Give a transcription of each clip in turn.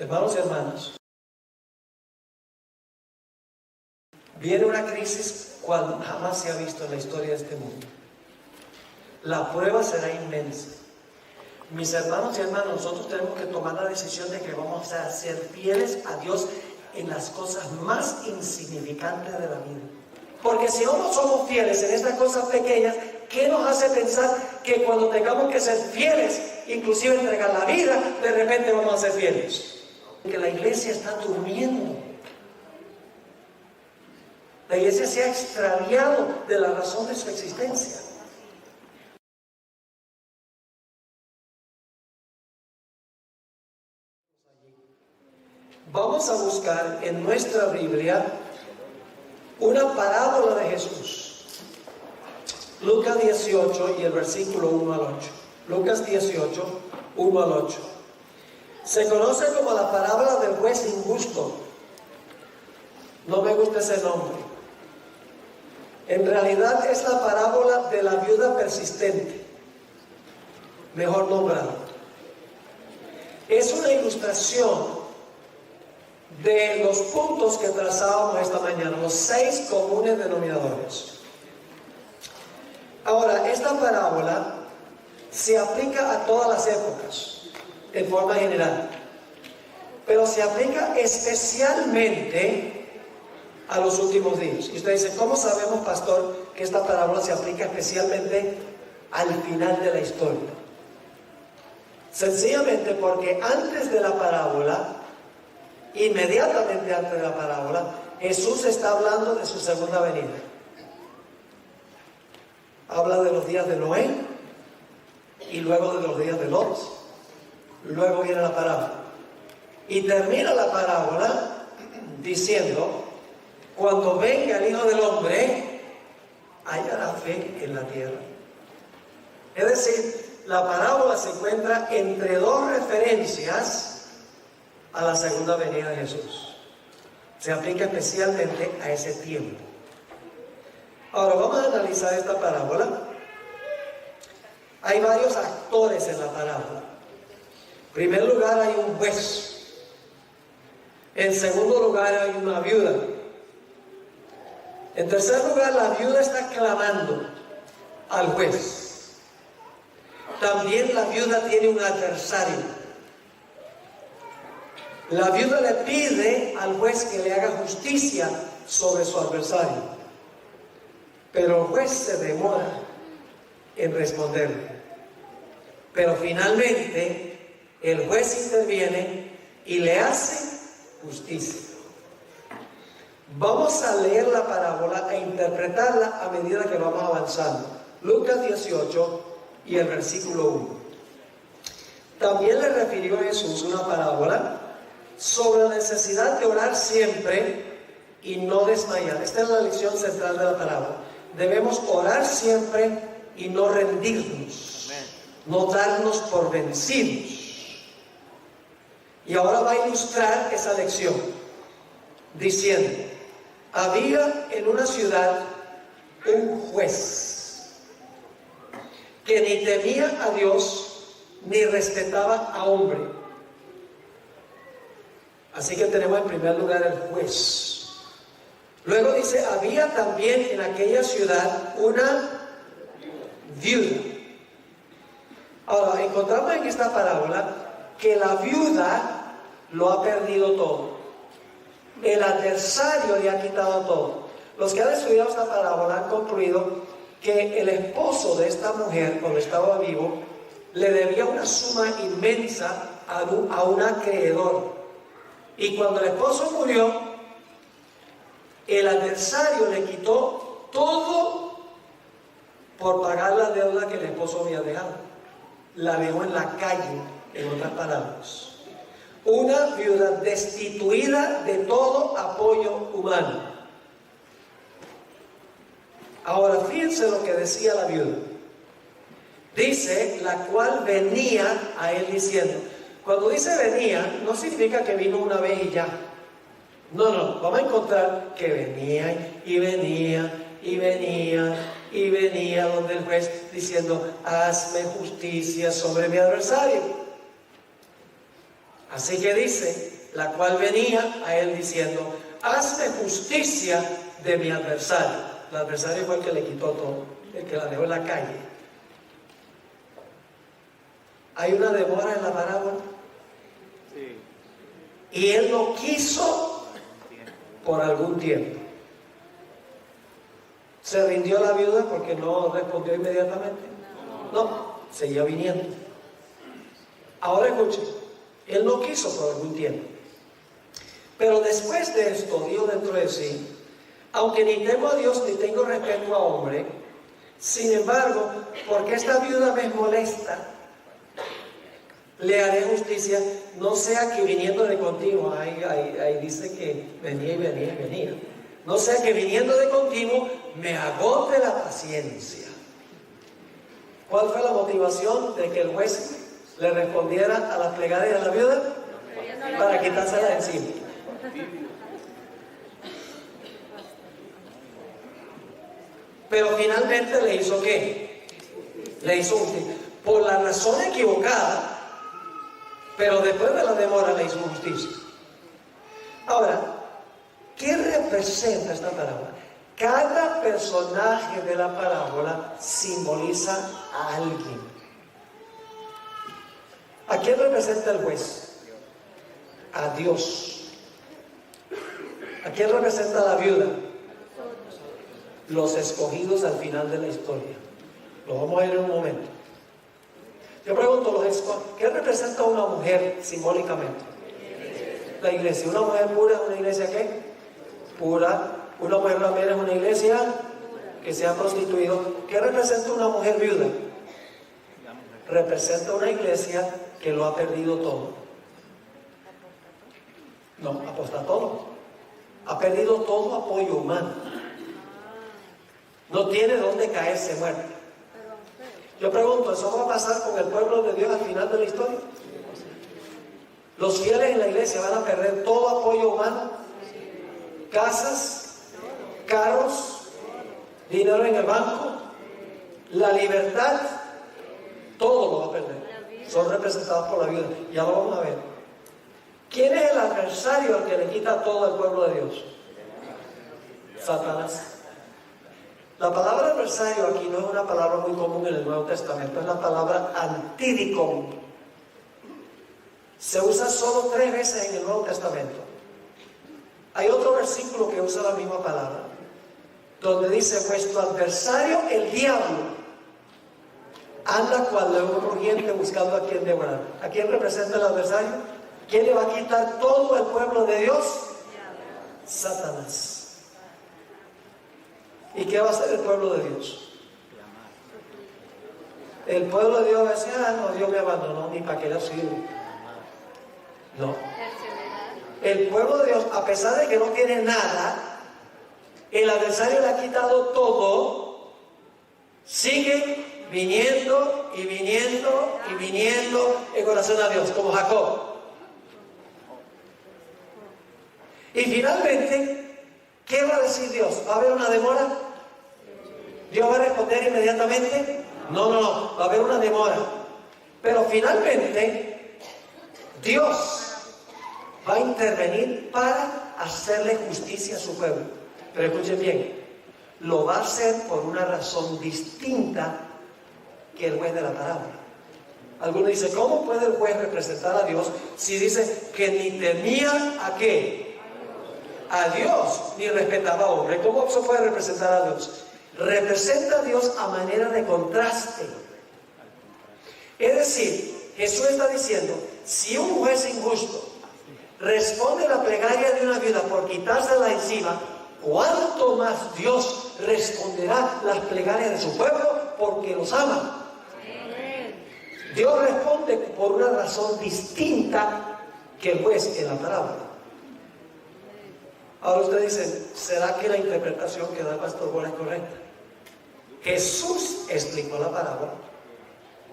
Hermanos y hermanas, viene una crisis cual jamás se ha visto en la historia de este mundo. La prueba será inmensa. Mis hermanos y hermanas, nosotros tenemos que tomar la decisión de que vamos a ser fieles a Dios en las cosas más insignificantes de la vida. Porque si no somos fieles en estas cosas pequeñas, ¿qué nos hace pensar que cuando tengamos que ser fieles, inclusive entregar la vida, de repente vamos a ser fieles? Que la iglesia está durmiendo. La iglesia se ha extraviado de la razón de su existencia. Vamos a buscar en nuestra Biblia una parábola de Jesús. Lucas 18 y el versículo 1 al 8. Lucas 18, 1 al 8. Se conoce como la parábola del juez injusto. No me gusta ese nombre. En realidad es la parábola de la viuda persistente, mejor nombrada. Es una ilustración de los puntos que trazábamos esta mañana, los 6 comunes denominadores. Ahora, esta parábola se aplica a todas las épocas, en forma general, pero se aplica especialmente a los últimos días. Y usted dice, ¿cómo sabemos, pastor, que esta parábola se aplica especialmente al final de la historia? Sencillamente porque antes de la parábola, inmediatamente antes de la parábola, Jesús está hablando de su segunda venida. Habla de los días de Noé y luego de los días de Lot. Luego viene la parábola. Y termina la parábola diciendo, cuando venga el Hijo del Hombre, hallará fe en la tierra. Es decir, la parábola se encuentra entre dos referencias a la segunda venida de Jesús. Se aplica especialmente a ese tiempo. Ahora vamos a analizar esta parábola. Hay varios actores en la parábola. En primer lugar hay un juez. En segundo lugar hay una viuda. En tercer lugar, la viuda está clamando al juez. También la viuda tiene un adversario. La viuda le pide al juez que le haga justicia sobre su adversario. Pero el juez se demora en responderle. Pero finalmente el juez interviene y le hace justicia. Vamos a leer la parábola e interpretarla a medida que vamos avanzando. Lucas 18 y el versículo 1. También le refirió a Jesús una parábola sobre la necesidad de orar siempre y no desmayar. Esta es la lección central de la parábola. Debemos orar siempre y no rendirnos, no darnos por vencidos. Y ahora va a ilustrar esa lección diciendo, había en una ciudad un juez que ni temía a Dios ni respetaba a hombre. Así que tenemos en primer lugar el juez. Luego dice, había también en aquella ciudad una viuda. Ahora, encontramos en esta parábola que la viuda lo ha perdido todo. El adversario le ha quitado todo. Los que han estudiado esta parábola han concluido que el esposo de esta mujer, cuando estaba vivo, le debía una suma inmensa a un acreedor. Y cuando el esposo murió, el adversario le quitó todo por pagar la deuda que el esposo había dejado. La dejó en la calle, en otras palabras. Una viuda destituida de todo apoyo humano. Ahora fíjense lo que decía la viuda. Dice, la cual venía a él diciendo. Cuando dice venía, no significa que vino una vez y ya. No, vamos a encontrar que venía y venía y venía y venía donde el juez diciendo, hazme justicia sobre mi adversario. Así que dice, la cual venía a él diciendo, hazme justicia de mi adversario. El adversario fue el que le quitó todo, el que la dejó en la calle. Hay una demora en la parábola. Y él no quiso por algún tiempo. ¿Se rindió la viuda porque no respondió inmediatamente? No, seguía viniendo. Ahora escuchen, él no quiso por algún tiempo. Pero después de esto, dijo dentro de sí, aunque ni temo a Dios ni tengo respeto a hombre, sin embargo, porque esta viuda me molesta, le haré justicia, no sea que viniendo de continuo, ahí dice que venía y venía y venía, no sea que viniendo de continuo me agote la paciencia. ¿Cuál fue la motivación de que el juez le respondiera a las plegarias de la viuda? Para quitársela de encima. Pero finalmente le hizo ¿qué? Le hizo justicia. Por la razón equivocada, pero después de la demora le hizo justicia. Ahora, ¿qué representa esta parábola? Cada personaje de la parábola simboliza a alguien. ¿A quién representa el juez? A Dios. ¿A quién representa la viuda? Los escogidos al final de la historia. Lo vamos a ver en un momento. Yo pregunto, ¿qué representa una mujer simbólicamente? La iglesia. ¿Una mujer pura es una iglesia qué? Pura. ¿Una mujer ramera es una iglesia que se ha prostituido? ¿Qué representa una mujer viuda? Representa una iglesia que lo ha perdido todo. No, apostató. Ha perdido todo apoyo humano. No tiene dónde caerse muerta. Yo pregunto, ¿eso va a pasar con el pueblo de Dios al final de la historia? Los fieles en la iglesia van a perder todo apoyo humano, casas, carros, dinero en el banco, la libertad, todo lo va a perder. Son representados por la viuda. Ya lo vamos a ver. ¿Quién es el adversario al que le quita todo al pueblo de Dios? Satanás. La palabra adversario aquí no es una palabra muy común en el Nuevo Testamento, es la palabra antidicón. Se usa solo 3 veces en el Nuevo Testamento. Hay otro versículo que usa la misma palabra, donde dice, vuestro adversario, el diablo, anda cual león rugiente buscando a quien devorar. ¿A quién representa el adversario? ¿Quién le va a quitar todo al pueblo de Dios? Satanás. ¿Y qué va a hacer el pueblo de Dios? El pueblo de Dios va a decir, no, Dios me abandonó, ni para qué le sirvo. No. El pueblo de Dios, a pesar de que no tiene nada, el adversario le ha quitado todo, sigue viniendo y viniendo y viniendo en oración a Dios, como Jacob. Y finalmente, ¿qué va a decir Dios? ¿Va a haber una demora? ¿Dios va a responder inmediatamente? No, va a haber una demora. Pero finalmente, Dios va a intervenir para hacerle justicia a su pueblo. Pero escuchen bien, lo va a hacer por una razón distinta que el juez de la parábola. Algunos dicen, ¿cómo puede el juez representar a Dios si dice que ni temía a qué? A Dios, ni respetaba a hombre? ¿Cómo se puede representar a Dios? Representa a Dios a manera de contraste. Es decir, Jesús está diciendo, si un juez injusto responde la plegaria de una viuda por quitársela encima, ¿cuánto más Dios responderá las plegarias de su pueblo porque los ama? Dios responde por una razón distinta que el juez en la parábola. Ahora usted dice, ¿será que la interpretación que da el pastor Bola es correcta? Jesús explicó la parábola.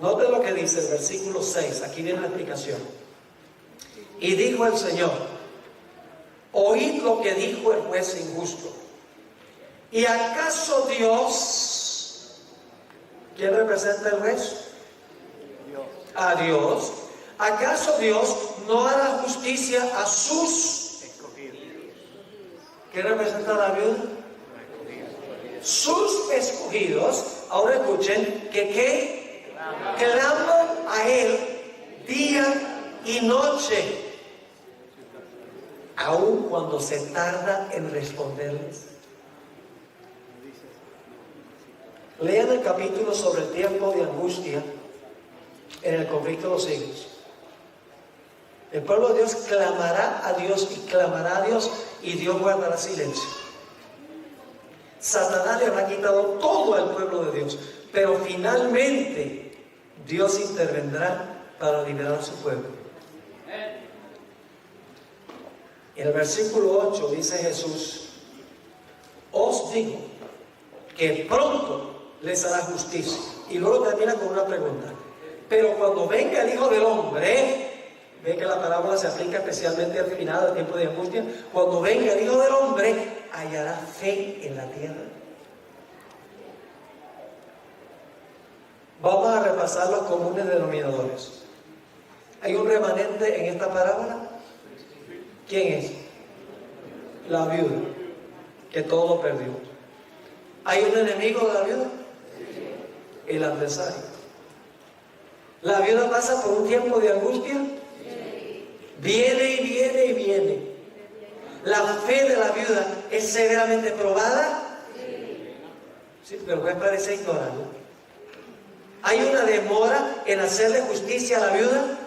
Note lo que dice el versículo 6, aquí viene la explicación. Y dijo el Señor, oíd lo que dijo el juez injusto. ¿Y acaso Dios, quién representa el juez? A Dios. ¿Acaso Dios no hará justicia a sus escogidos? ¿Qué representa la viuda? Sus escogidos. Ahora escuchen que claman a Él día y noche, aun cuando se tarda en responderles. Lean el capítulo sobre el tiempo de angustia en el conflicto de los siglos. El pueblo de Dios clamará a Dios y clamará a Dios, y Dios guardará silencio. Satanás le habrá quitado todo al pueblo de Dios, pero finalmente Dios intervendrá para liberar a su pueblo. En el versículo 8 dice Jesús: os digo que pronto les hará justicia. Y luego termina con una pregunta: pero cuando venga el Hijo del Hombre, ve que la parábola se aplica especialmente al final del tiempo de angustia, cuando venga el Hijo del Hombre, hallará fe en la tierra. Vamos a repasar los comunes denominadores. ¿Hay un remanente en esta parábola? ¿Quién es? La viuda, que todo lo perdió. ¿Hay un enemigo de la viuda? El adversario. ¿La viuda pasa por un tiempo de angustia? Viene y viene y viene. ¿La fe de la viuda es severamente probada? Sí, pero el juez parece ignorarlo. ¿Hay una demora en hacerle justicia a la viuda?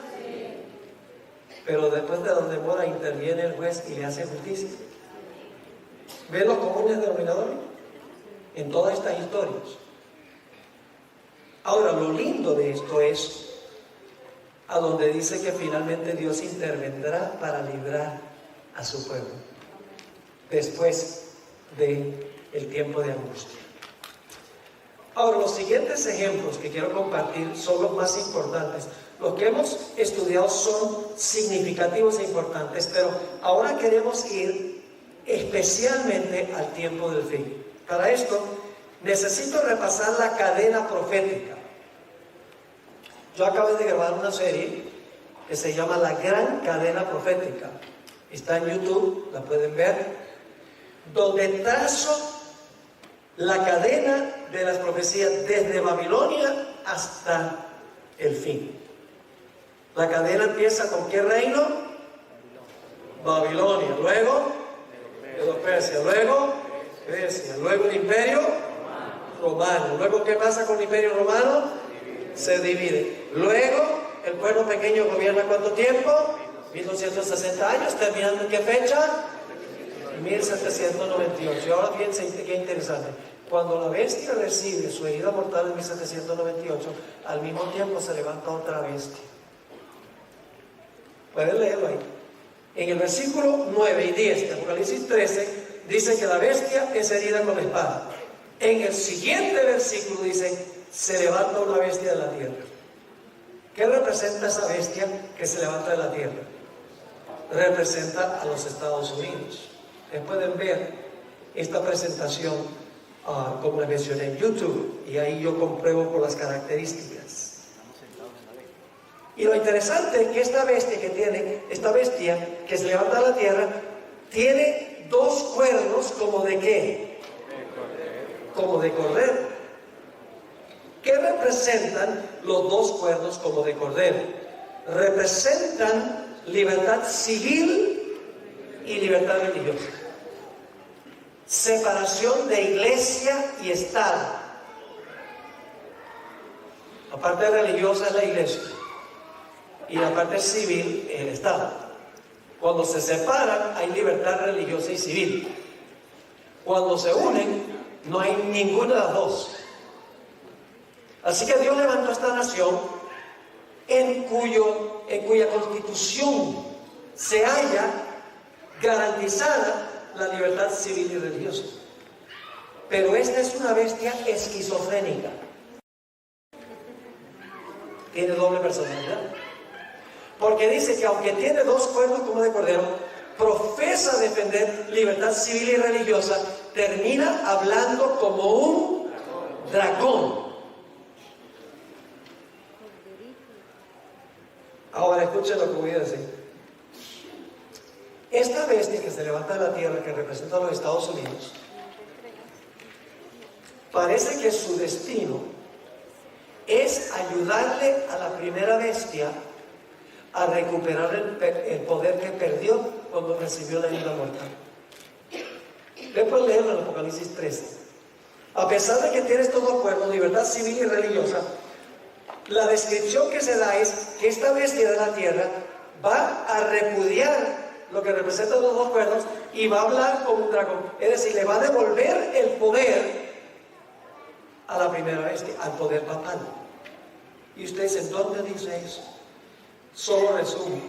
Pero después de la demora interviene el juez y le hace justicia. ¿Ven los comunes denominadores en todas estas historias? Ahora, lo lindo de esto es a donde dice que finalmente Dios intervendrá para librar a su pueblo después del tiempo de angustia. Ahora, los siguientes ejemplos que quiero compartir son los más importantes. Los que hemos estudiado son significativos e importantes, pero ahora queremos ir especialmente al tiempo del fin. Para esto, necesito repasar la cadena profética. Yo acabo de grabar una serie que se llama La Gran Cadena Profética. Está en YouTube, la pueden ver, donde trazo la cadena de las profecías desde Babilonia hasta el fin. La cadena empieza con ¿qué reino? Babilonia, luego Persia, luego Grecia, luego el imperio romano. Luego, ¿qué pasa con el imperio romano? Se divide. Luego, el pueblo pequeño gobierna ¿cuánto tiempo? 1260 años, terminando en ¿qué fecha? 1798. Y ahora fíjense qué interesante. Cuando la bestia recibe su herida mortal en 1798, al mismo tiempo se levanta otra bestia. Pueden leerlo ahí. En el versículo 9 y 10 de Apocalipsis 13, dice que la bestia es herida con espada. En el siguiente versículo dice: se levanta una bestia de la tierra. ¿Qué representa esa bestia que se levanta de la tierra? Representa a los Estados Unidos. Ustedes pueden ver esta presentación, como les mencioné, en YouTube, y ahí yo compruebo por las características. Y lo interesante es que esta bestia que se levanta de la tierra, tiene dos cuernos como de ¿qué? Como de cordero. ¿Qué representan los dos cuernos como de cordero? Representan libertad civil y libertad religiosa. Separación de iglesia y Estado. La parte religiosa es la iglesia y la parte civil es el Estado. Cuando se separan hay libertad religiosa y civil. Cuando se unen no hay ninguna de las dos. Así que Dios levantó esta nación en cuya constitución se halla garantizada la libertad civil y religiosa. Pero esta es una bestia esquizofrénica. Tiene doble personalidad. Porque dice que aunque tiene dos cuernos como de cordero, profesa defender libertad civil y religiosa, termina hablando como un dragón. Ahora escuchen lo que voy a decir. Esta bestia que se levanta de la tierra, que representa a los Estados Unidos, parece que su destino es ayudarle a la primera bestia a recuperar el poder que perdió cuando recibió la vida mortal. Después leerlo en Apocalipsis 13. A pesar de que tiene estos dos cuernos, libertad civil y religiosa, la descripción que se da es que esta bestia de la tierra va a repudiar lo que representa los dos cuernos y va a hablar como un dragón. Es decir, le va a devolver el poder a la primera bestia, al poder papal. Y ustedes dicen, ¿dónde dice eso? Solo resumo.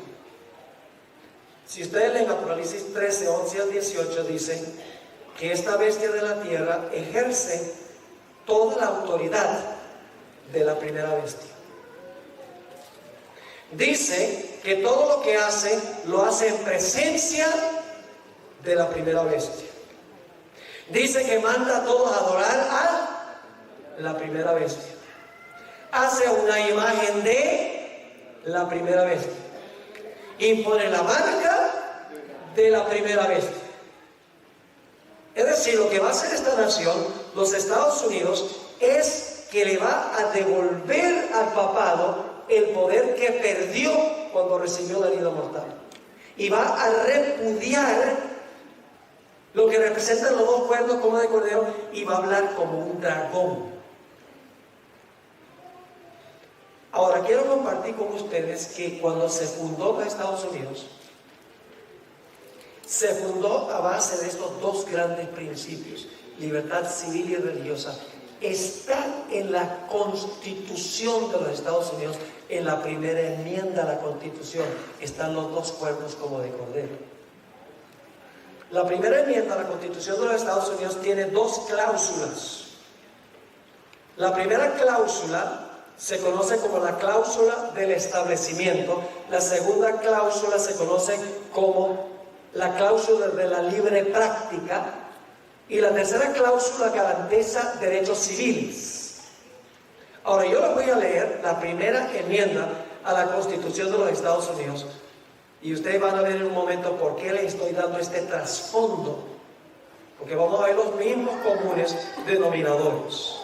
Si ustedes leen Apocalipsis 13, 11 al 18, dicen que esta bestia de la tierra ejerce toda la autoridad de la primera bestia. Dice que todo lo que hace, lo hace en presencia de la primera bestia. Dice que manda a todos a adorar a la primera bestia. Hace una imagen de la primera bestia. Impone la marca de la primera bestia. Es decir, lo que va a hacer esta nación, los Estados Unidos, es que le va a devolver al papado el poder que perdió cuando recibió la herida mortal. Y va a repudiar lo que representan los dos cuernos como de cordero y va a hablar como un dragón. Ahora quiero compartir con ustedes que cuando se fundó los Estados Unidos, se fundó a base de estos dos grandes principios, libertad civil y religiosa. Está en la Constitución de los Estados Unidos, en la primera enmienda a la Constitución, están los dos cuernos como de cordero. La primera enmienda a la Constitución de los Estados Unidos tiene dos cláusulas. La primera cláusula se conoce como la cláusula del establecimiento. La segunda cláusula se conoce como la cláusula de la libre práctica. Y la tercera cláusula garantiza derechos civiles. Ahora yo les voy a leer la primera enmienda a la Constitución de los Estados Unidos. Y ustedes van a ver en un momento por qué les estoy dando este trasfondo. Porque vamos a ver los mismos comunes denominadores.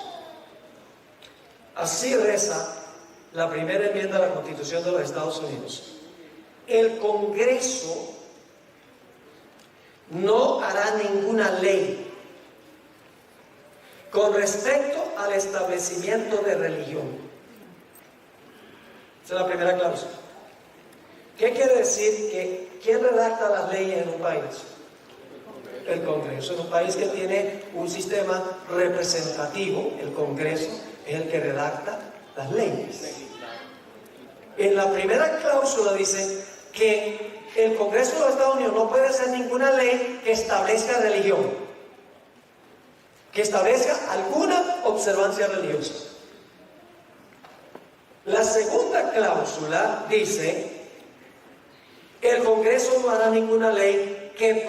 Así reza la primera enmienda a la Constitución de los Estados Unidos. El Congreso no hará ninguna ley con respecto al establecimiento de religión. Esa es la primera cláusula. ¿Qué quiere decir? Que ¿quién redacta las leyes en un país? El Congreso. En un país que tiene un sistema representativo, el Congreso es el que redacta las leyes. En la primera cláusula dice que el Congreso de los Estados Unidos no puede hacer ninguna ley que establezca religión, que establezca alguna observancia religiosa. La segunda cláusula dice: el Congreso no hará ninguna ley que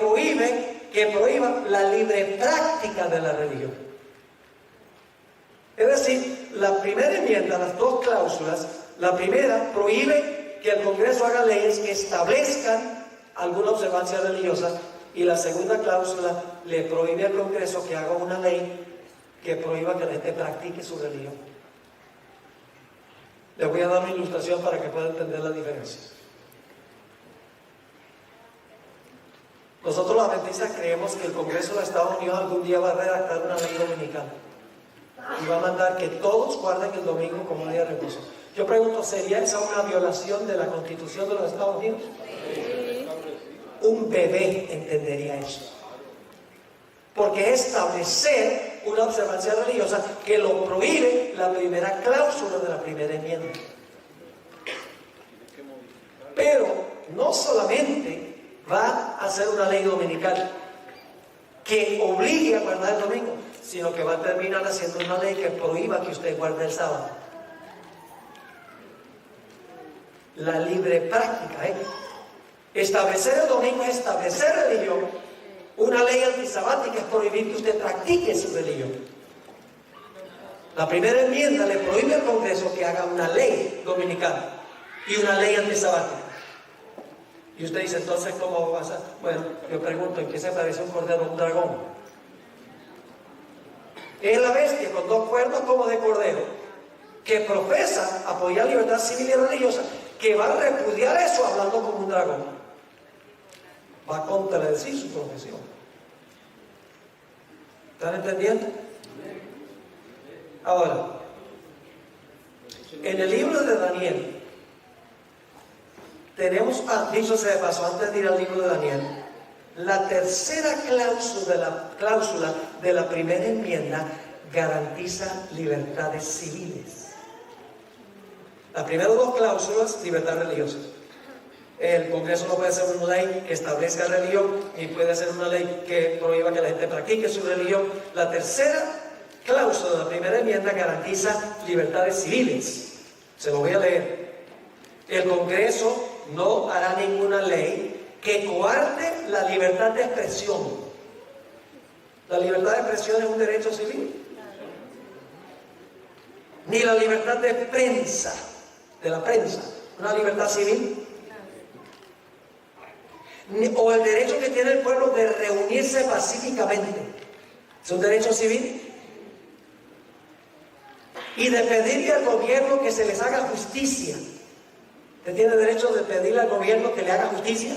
prohíba la libre práctica de la religión. Es decir, la primera enmienda, las dos cláusulas, la primera prohíbe que el Congreso haga leyes que establezcan alguna observancia religiosa, y la segunda cláusula le prohíbe al Congreso que haga una ley que prohíba que la gente practique su religión. Les voy a dar una ilustración para que puedan entender la diferencia. Nosotros los adventistas creemos que el Congreso de los Estados Unidos algún día va a redactar una ley dominical y va a mandar que todos guarden el domingo como día de reposo. Yo pregunto, ¿sería esa una violación de la Constitución de los Estados Unidos? Sí. Un bebé entendería eso. Porque es establecer una observancia religiosa que lo prohíbe la primera cláusula de la primera enmienda. Pero no solamente va a hacer una ley dominical que obligue a guardar el domingo, sino que va a terminar haciendo una ley que prohíba que usted guarde el sábado. La libre práctica, establecer el domingo es establecer religión. Una ley antisabática es prohibir que usted practique su religión. La primera enmienda le prohíbe al Congreso que haga una ley dominical y una ley antisabática. Y usted dice, entonces, ¿cómo va a pasar? Bueno, yo pregunto, ¿en qué se parece un cordero a un dragón? Es la bestia con dos cuernos como de cordero, que profesa apoyar libertad civil y religiosa, que va a repudiar eso hablando como un dragón. Va a contradecir su profesión. ¿Están entendiendo? Ahora, en el libro de Daniel, tenemos, dicho sea de paso, antes de ir al libro de Daniel, la tercera cláusula de la primera enmienda garantiza libertades civiles. Las primeras dos cláusulas, libertad religiosa. El Congreso no puede hacer una ley que establezca religión, ni puede hacer una ley que prohíba que la gente practique su religión. La tercera cláusula de la primera enmienda garantiza libertades civiles. Se lo voy a leer. El Congreso no hará ninguna ley que coarte la libertad de expresión. La libertad de expresión es un derecho civil. Ni la libertad de prensa, de la prensa, una libertad civil. O el derecho que tiene el pueblo de reunirse pacíficamente, es un derecho civil. Y de pedirle al gobierno que se les haga justicia. ¿Usted tiene derecho de pedirle al gobierno que le haga justicia?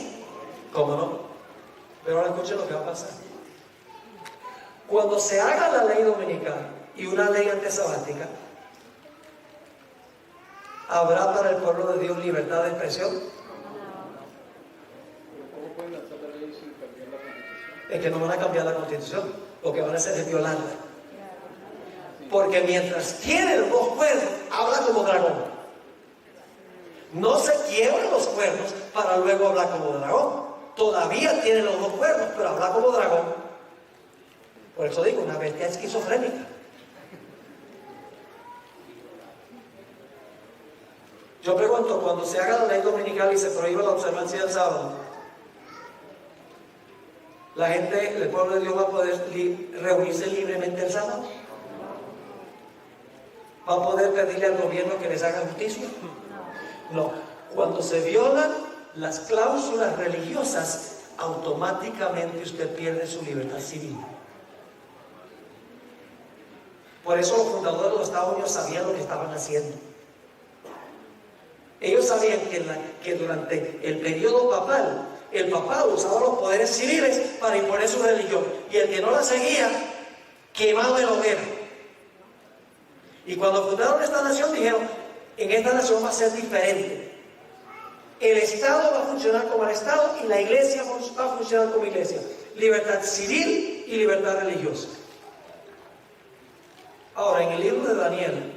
¿Cómo no? Pero ahora escuchen lo que va a pasar. Cuando se haga la ley dominical y una ley antisabática, ¿habrá para el pueblo de Dios libertad de expresión? ¿Cómo pueden lanzar la ley sin cambiar la Constitución? Es que no van a cambiar la Constitución. Lo que van a hacer es violarla. Porque mientras tiene los dos cuernos, habla como dragón. No se quiebran los cuernos para luego hablar como dragón. Todavía tiene los dos cuernos, pero habla como dragón. Por eso digo, una bestia esquizofrénica. Yo pregunto, cuando se haga la ley dominical y se prohíbe la observancia del sábado, ¿la gente, el pueblo de Dios va a poder reunirse libremente el sábado? ¿Va a poder pedirle al gobierno que les haga justicia? No. Cuando se violan las cláusulas religiosas, automáticamente usted pierde su libertad civil. Por eso los fundadores de los Estados Unidos sabían lo que estaban haciendo. Ellos sabían que durante el periodo papal, el papado usaba los poderes civiles para imponer su religión. Y el que no la seguía, quemado en la hoguera. Y cuando fundaron esta nación, dijeron, en esta nación va a ser diferente. El Estado va a funcionar como el Estado y la Iglesia va a funcionar como Iglesia. Libertad civil y libertad religiosa. Ahora, en el libro de Daniel,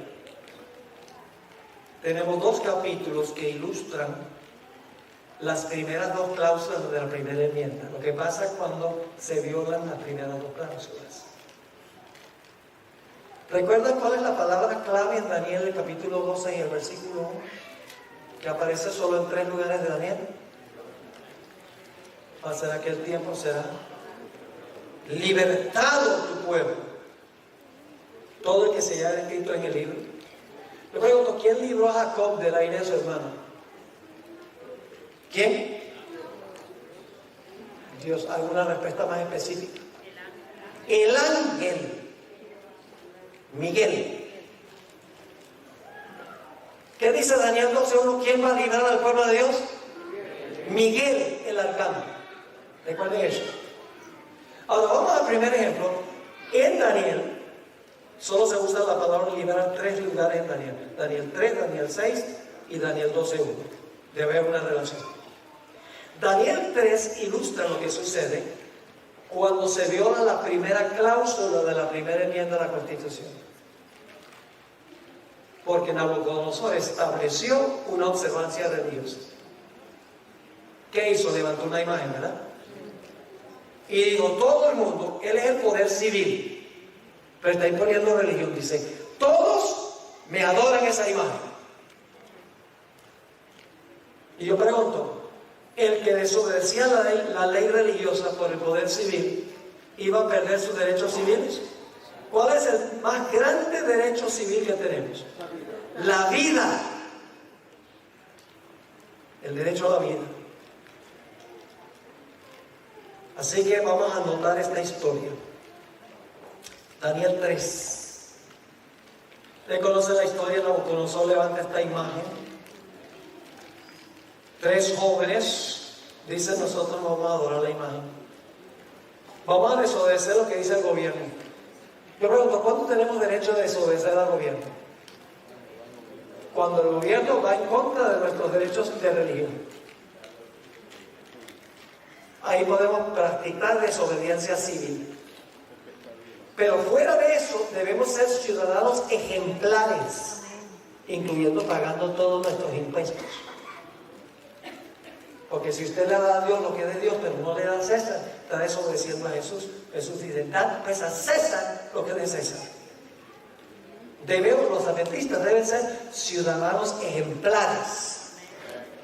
tenemos dos capítulos que ilustran las primeras dos cláusulas de la primera enmienda. Lo que pasa cuando se violan las primeras dos cláusulas. ¿Recuerdan cuál es la palabra clave en Daniel, el capítulo 12 y el versículo 1? Que aparece solo en 3 lugares de Daniel. Pasará aquel tiempo, será libertado tu pueblo. Todo el que se haya escrito en el libro. Le pregunto, ¿quién libró a Jacob de la ira de su hermano? ¿Quién? Dios, ¿alguna respuesta más específica? El ángel Miguel. ¿Qué dice Daniel 12:1? ¿Quién va a librar al pueblo de Dios? Miguel, el arcángel. Recuerden eso. Ahora vamos al primer ejemplo. En Daniel solo se usa la palabra liberar 3 lugares en Daniel. Daniel 3, Daniel 6 y Daniel 12:1. Debe haber una relación. Daniel 3 ilustra lo que sucede cuando se viola la primera cláusula de la primera enmienda de la Constitución. Porque Nabucodonosor estableció una observancia religiosa. ¿Qué hizo? Levantó una imagen, ¿verdad? Y dijo, todo el mundo, él es el poder civil, pero está imponiendo religión. Dice, todos me adoran esa imagen. Y yo pregunto, el que desobedecía la ley religiosa por el poder civil, ¿iba a perder sus derechos civiles? ¿Cuál es el más grande derecho civil que tenemos? La vida. el derecho a la vida. Así que vamos a anotar esta historia. Daniel 3. ¿Usted conoce la historia? Nabucodonosor levanta esta imagen. 3 jóvenes dicen: nosotros no vamos a adorar la imagen, vamos a desobedecer lo que dice el gobierno. Yo pregunto, ¿cuándo tenemos derecho a desobedecer al gobierno? Cuando el gobierno va en contra de nuestros derechos de religión. Ahí podemos practicar desobediencia civil. Pero fuera de eso, debemos ser ciudadanos ejemplares, incluyendo pagando todos nuestros impuestos. Porque si usted le da a Dios lo que es de Dios, pero no le da a César, está desobedeciendo a Jesús. Jesús dice: dad pues a César lo que es de César. Los adventistas deben ser ciudadanos ejemplares.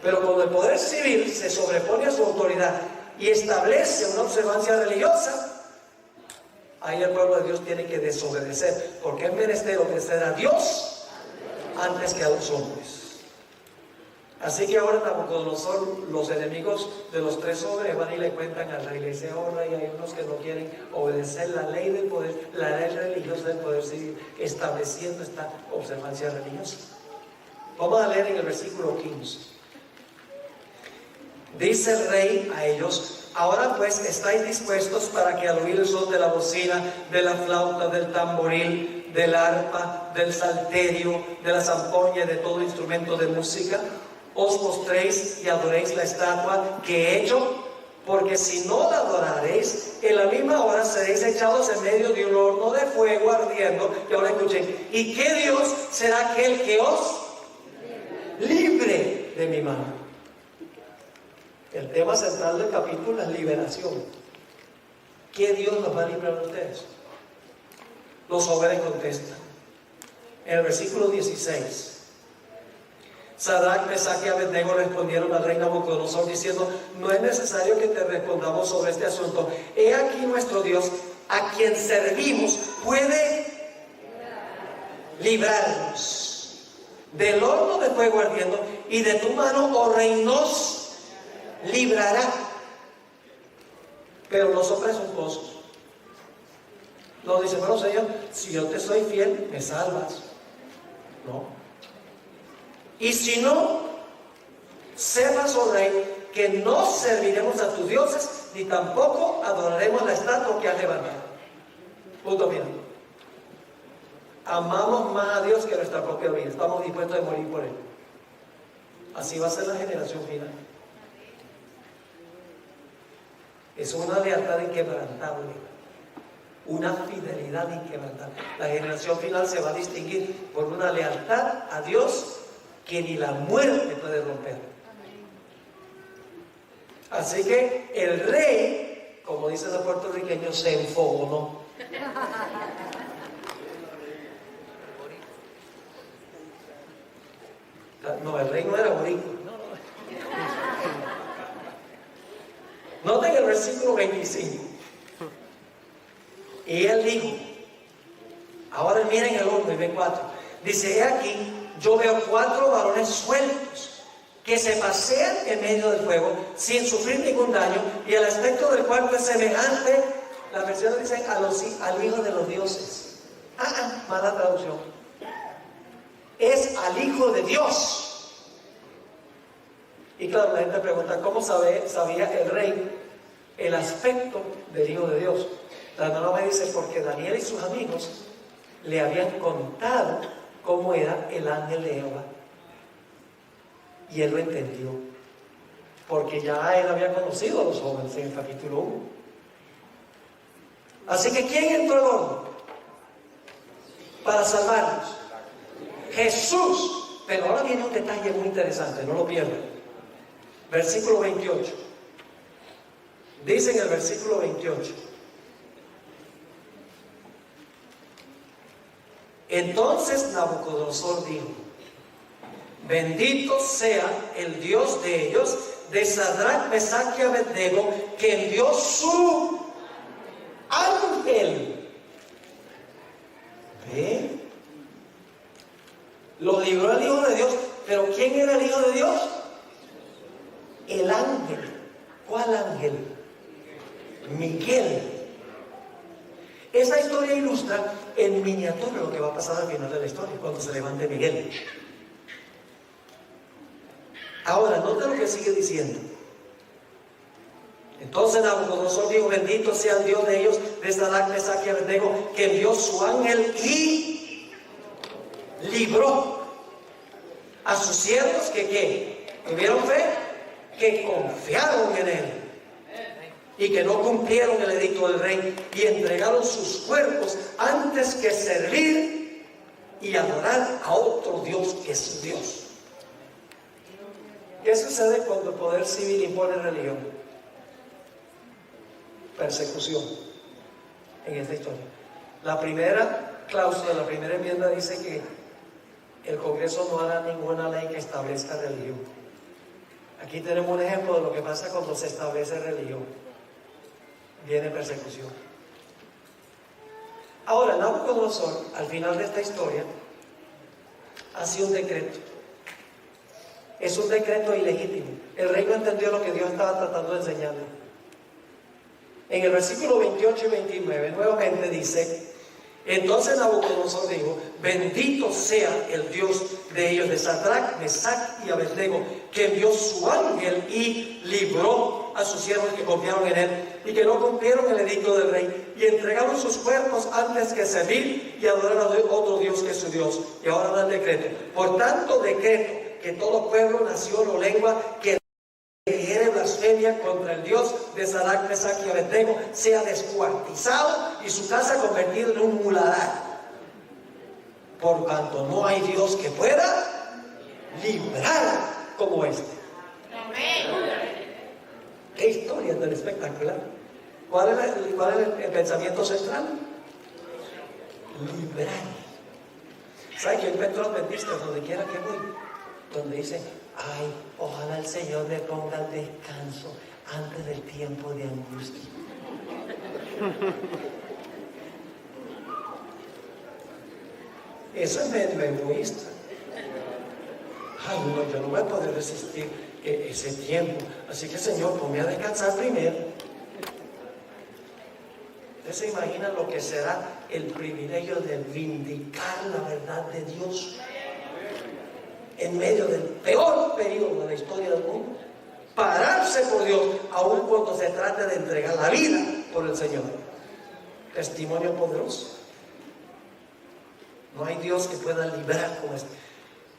Pero cuando el poder civil se sobrepone a su autoridad y establece una observancia religiosa, ahí el pueblo de Dios tiene que desobedecer, porque es menester obedecer a Dios antes que a los hombres. Así que ahora Nabucodonosor, los enemigos de los 3 hombres, van y le cuentan al rey, le dice: oh rey, hay unos que no quieren obedecer la ley del poder, la ley religiosa del poder civil, estableciendo esta observancia religiosa. Vamos a leer en el versículo 15. Dice el rey a ellos: ahora pues, ¿estáis dispuestos para que al oír el son de la bocina, de la flauta, del tamboril, del arpa, del salterio, de la zampoña y de todo instrumento de música, os postréis y adoréis la estatua que he hecho? Porque si no la adoraréis, en la misma hora seréis echados en medio de un horno de fuego ardiendo. Y ahora escuchen: ¿y qué Dios será aquel que os libre de mi mano? El tema central del capítulo es liberación. ¿Qué Dios los va a librar a ustedes? Los jóvenes contestan. En el versículo 16, Sadrach, Mesach y Abednego respondieron al rey Nabucodonosor diciendo: no es necesario que te respondamos sobre este asunto. He aquí nuestro Dios, a quien servimos, puede librarnos del horno de fuego ardiendo, y de tu mano, oh rey, nos librará. Pero los hombres son cosas. Nos dice: bueno, Señor, si yo te soy fiel, me salvas. No. Y si no, sepas, oh rey, que no serviremos a tus dioses, ni tampoco adoraremos la estatua que has levantado. Punto final. Amamos más a Dios que nuestra propia vida. Estamos dispuestos a morir por Él. Así va a ser la generación final. Es una lealtad inquebrantable, una fidelidad inquebrantable. La generación final se va a distinguir por una lealtad a Dios que ni la muerte puede romper. Así que el rey, como dicen los puertorriqueños, se enfogonó. No, el rey no era boricua. Noten el versículo 25. Y él dijo, ahora miren el horno y ven 4. Dice: he aquí, yo veo 4 varones sueltos que se pasean en medio del fuego sin sufrir ningún daño, y el aspecto del cuarto es semejante, las versiones dicen, al hijo de los dioses. Mala traducción. Es al hijo de Dios. Y claro, la gente pregunta: ¿cómo sabía el rey el aspecto del hijo de Dios? La hermana me dice: porque Daniel y sus amigos le habían contado cómo era el ángel de Jehová. Y él lo entendió. Porque ya él había conocido a los jóvenes en el capítulo 1. Así que ¿quién entró al horno para salvarnos? Jesús. Pero ahora viene un detalle muy interesante, no lo pierdan. Versículo 28. Dice en el versículo 28: entonces Nabucodonosor dijo: bendito sea el Dios de ellos, de Sadrach, Mesach y Abednego, que envió su ángel. ¿Ve? Lo libró el Hijo de Dios. ¿Pero quién era el Hijo de Dios? el ángel. ¿Cuál ángel? Miguel. Esa historia ilustra en miniatura lo que va a pasar al final de la historia, cuando se levante Miguel. Ahora, nota lo que sigue diciendo. Entonces Nabucodonosor dijo: bendito sea el Dios de ellos, de Sadrach, Mesach y Abednego, que envió su ángel y libró a sus siervos que tuvieron fe, que confiaron en él y que no cumplieron el edicto del rey y entregaron sus cuerpos antes que servir y adorar a otro Dios que es su Dios. ¿Qué sucede cuando el poder civil impone religión? Persecución en esta historia. La primera cláusula, la primera enmienda dice que el Congreso no hará ninguna ley que establezca religión. Aquí tenemos un ejemplo de lo que pasa cuando se establece religión. Viene persecución. Ahora, Nabucodonosor, al final de esta historia, hace un decreto. Es un decreto ilegítimo. El rey no entendió lo que Dios estaba tratando de enseñarle. En el versículo 28 y 29 nuevamente dice: entonces Nabucodonosor dijo: bendito sea el Dios de ellos, de Sadrach, Mesach y Abednego, que envió su ángel y libró a sus siervos que confiaron en él y que no cumplieron el edicto del rey y entregaron sus cuerpos antes que servir y adorar a otro Dios que es su Dios. Y ahora da el decreto: por tanto decreto que todo pueblo, nación o lengua que dijere blasfemia contra el Dios de Sadrach, Mesach y Abednego sea descuartizado y su casa convertida en un muladar, por cuanto no hay Dios que pueda librar como este. ¿Qué historia tan espectacular? ¿Cuál es el pensamiento central? Librar. ¿Sabe que yo encuentro adventistas donde quiera que voy? Donde dicen: ay, ojalá el Señor me ponga el descanso antes del tiempo de angustia. Eso es medio egoísta. Ay, no, yo no voy a poder resistir ese tiempo. Así que, Señor, ponme a descansar primero. ¿Usted se imagina lo que será el privilegio de vindicar la verdad de Dios en medio del peor periodo de la historia del mundo? Pararse por Dios, aun cuando se trate de entregar la vida por el Señor. Testimonio poderoso. No hay Dios que pueda librar como este.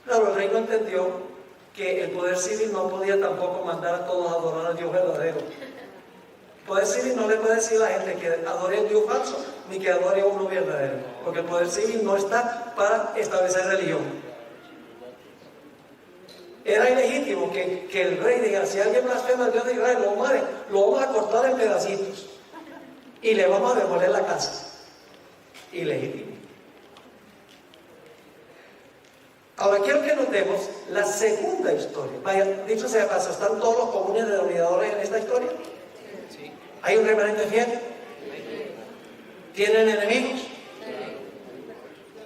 Claro, el rey no entendió que el poder civil no podía tampoco mandar a todos a adorar al Dios verdadero. El poder civil no le puede decir a la gente que adore a un Dios falso ni que adore a uno verdadero, porque el poder civil no está para establecer religión. Era ilegítimo que el rey diga: si alguien blasfema al Dios de Israel, lo vamos a cortar en pedacitos y le vamos a demoler la casa. Ilegítimo. Ahora quiero que notemos la segunda historia. Vaya, dicho sea de paso, ¿están todos los comunes denominadores en esta historia? Sí. ¿Hay un remanente fiel? ¿Tienen enemigos?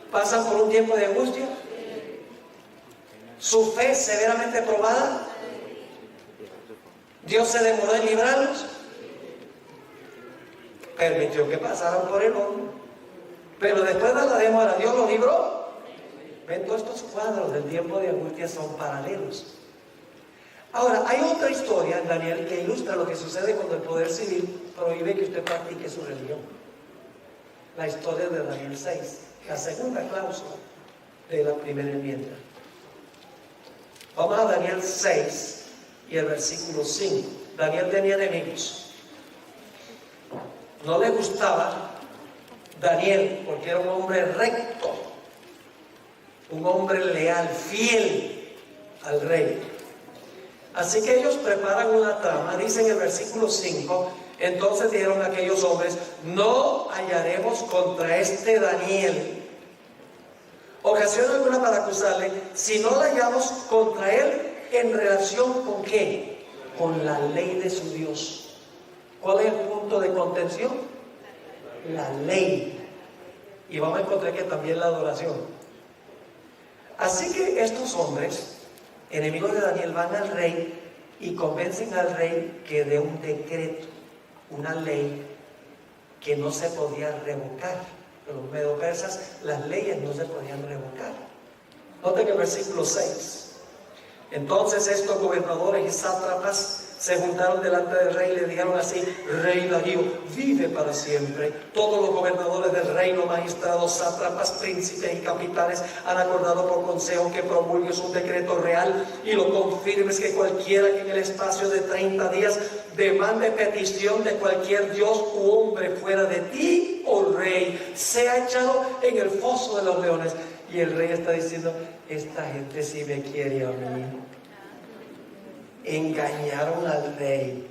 ¿Pasan por un tiempo de angustia? ¿Su fe severamente probada? ¿Dios se demoró en librarlos? Permitió que pasaran por el horno, pero después de la demora, ¿Dios los libró? Ven, todos estos cuadros del tiempo de angustia son paralelos. Ahora, hay otra historia en Daniel que ilustra lo que sucede cuando el poder civil prohíbe que usted practique su religión. La historia de Daniel 6, la segunda cláusula de la primera enmienda. Vamos a Daniel 6 y el versículo 5. Daniel tenía enemigos. No le gustaba Daniel porque era un hombre recto, un hombre leal, fiel al rey. Así que ellos preparan una trama. Dice en el versículo 5: entonces dijeron aquellos hombres: no hallaremos contra este Daniel ocasión alguna para acusarle, si no la hallamos contra él en relación con ¿qué? Con la ley de su Dios. ¿Cuál es el punto de contención? La ley. Y vamos a encontrar que también la adoración. Así que estos hombres, enemigos de Daniel, van al rey y convencen al rey que dé un decreto, una ley que no se podía revocar. Los medo-persas, las leyes no se podían revocar. Noten el versículo 6. Entonces estos gobernadores y sátrapas se juntaron delante del rey y le dijeron así: Rey Darío, vive para siempre. Todos los gobernadores del reino, magistrados, sátrapas, príncipes y capitanes han acordado por consejo que promulgues un decreto real y lo confirmes, que cualquiera que en el espacio de 30 días demande petición de cualquier dios u hombre fuera de ti, oh rey, sea echado en el foso de los leones. Y el rey está diciendo: esta gente sí me quiere a mí. Engañaron al rey.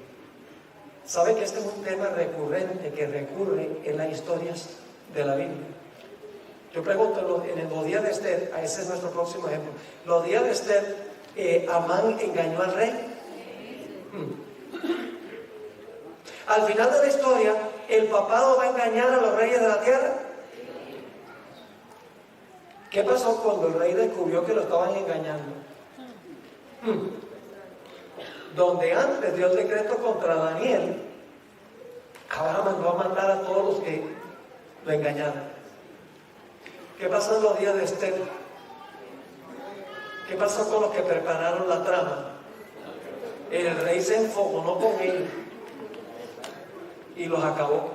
¿Sabe que este es un tema recurrente que recurre en las historias de la Biblia? Yo pregunto, en los días de Esther, ese es nuestro próximo ejemplo. Los días de Esther, ¿Amán engañó al rey? Al final de la historia, ¿el papado va a engañar a los reyes de la tierra? ¿Qué pasó cuando el rey descubrió que lo estaban engañando? Donde antes dio el decreto contra Daniel, ahora mandó a matar a todos los que lo engañaron. ¿Qué pasó en los días de Esther? ¿Qué pasó con los que prepararon la trama? El rey se enfogonó con ellos y los acabó.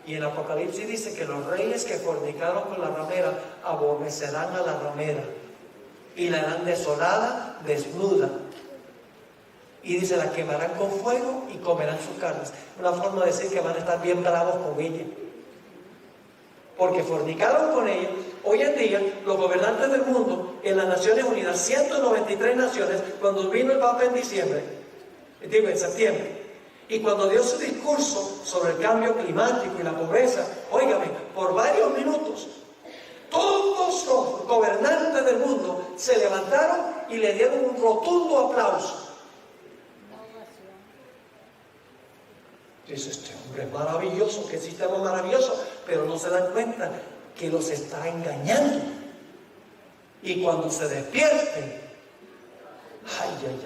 Y en Apocalipsis dice que los reyes que fornicaron con la ramera aborrecerán a la ramera y la harán desolada, desnuda. Y dice, la quemarán con fuego y comerán sus carnes. Una forma de decir que van a estar bien bravos con ella, porque fornicaron con ella. Hoy en día, los gobernantes del mundo, en las Naciones Unidas, 193 naciones, cuando vino el Papa en septiembre, y cuando dio su discurso sobre el cambio climático y la pobreza, óigame, por varios minutos, todos los gobernantes del mundo se levantaron y le dieron un rotundo aplauso. Dice, este hombre es maravilloso, qué sistema maravilloso, pero no se dan cuenta que los está engañando. Y cuando se despierten, ay,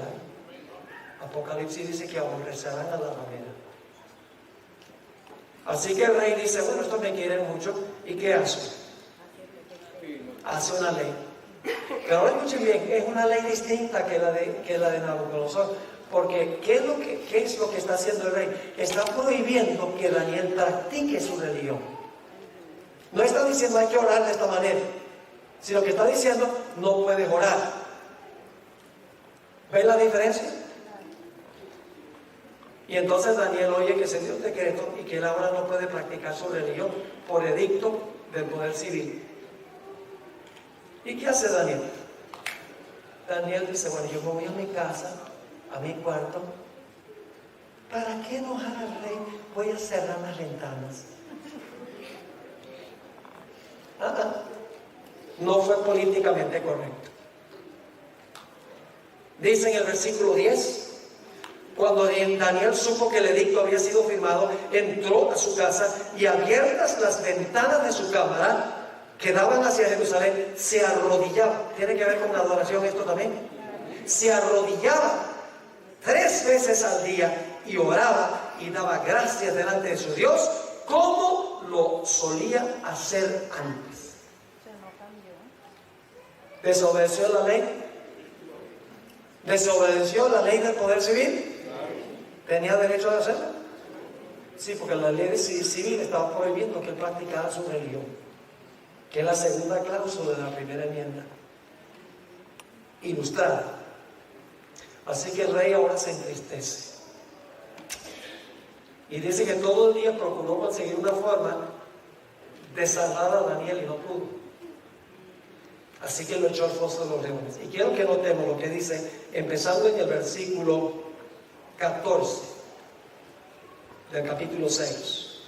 Apocalipsis dice que aborrecerán a la ramera. Así que el rey dice, bueno, estos me quieren mucho, ¿y qué hace? Hace una ley. Pero ahora escuchen bien, es una ley distinta que la de Nabucodonosor. Porque ¿qué es lo que está haciendo el rey? Está prohibiendo que Daniel practique su religión. No está diciendo hay que orar de esta manera, sino que está diciendo no puedes orar. ¿Ven la diferencia? Y entonces Daniel oye que se dio un decreto y que él ahora no puede practicar su religión por edicto del poder civil. ¿Y qué hace Daniel? Daniel dice, bueno, yo me voy a mi casa, a mi cuarto. ¿Para qué enojar al rey? Voy a cerrar las ventanas. No fue políticamente correcto. Dice en el versículo 10, cuando Daniel supo que el edicto había sido firmado, entró a su casa y, abiertas las ventanas de su cámara que daban hacia Jerusalén, se arrodillaba. ¿Tiene que ver con la adoración esto también? Se arrodillaba 3 veces al día y oraba y daba gracias delante de su Dios, como lo solía hacer antes. ¿Desobedeció la ley? ¿Desobedeció la ley del poder civil? ¿Tenía derecho de hacerlo? Sí, porque la ley civil estaba prohibiendo que él practicara su religión, que es la segunda cláusula de la primera enmienda, ilustrada. Así que el rey ahora se entristece y dice que todo el día procuró conseguir una forma de salvar a Daniel y no pudo. Así que lo echó al foso de los leones. Y quiero que notemos lo que dice, empezando en el versículo 14 del capítulo 6.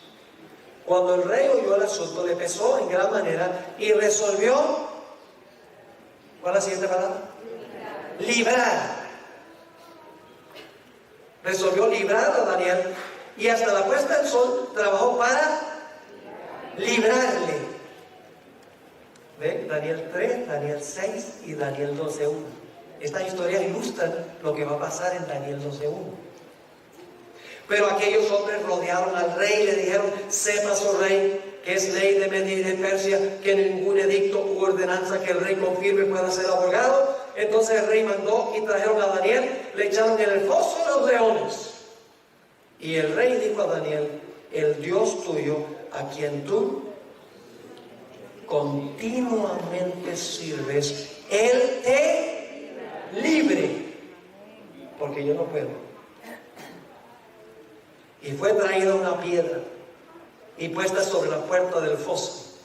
Cuando el rey oyó el asunto, le pesó en gran manera y resolvió, ¿cuál es la siguiente palabra? Librar. Resolvió librar a Daniel y hasta la puesta del sol trabajó para librarle. ¿Ven? Daniel 3, Daniel 6 y Daniel 12:1. Estas historias ilustran lo que va a pasar en Daniel 12:1. Pero aquellos hombres rodearon al rey y le dijeron: sepas, oh rey, que es ley de Media y de Persia, que ningún edicto u ordenanza que el rey confirme pueda ser abrogado. Entonces el rey mandó y trajeron a Daniel, le echaron en el foso de los leones. Y el rey dijo a Daniel: el Dios tuyo, a quien tú continuamente sirves, Él te libre, porque yo no puedo. Y fue traída una piedra y puesta sobre la puerta del foso,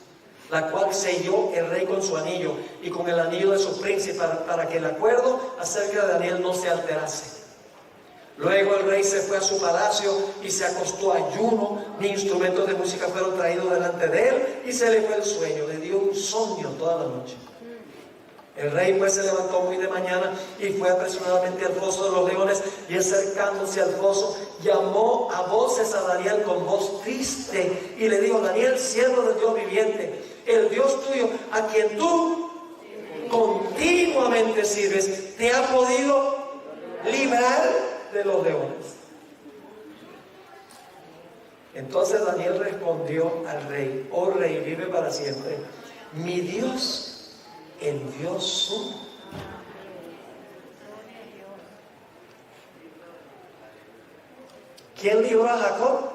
la cual selló el rey con su anillo y con el anillo de su príncipe, para que el acuerdo acerca de Daniel no se alterase. Luego el rey se fue a su palacio y se acostó ayuno, ni instrumentos de música fueron traídos delante de él, y se le fue el sueño, le dio un sueño toda la noche. El rey pues se levantó muy de mañana y fue apresuradamente al foso de los leones, y acercándose al foso llamó a voces a Daniel con voz triste y le dijo: Daniel, siervo del Dios viviente, el Dios tuyo, a quien tú continuamente sirves, ¿te ha podido librar de los leones? Entonces Daniel respondió al rey: oh rey, vive para siempre. Mi Dios envió su... ¿Quién libró a Jacob?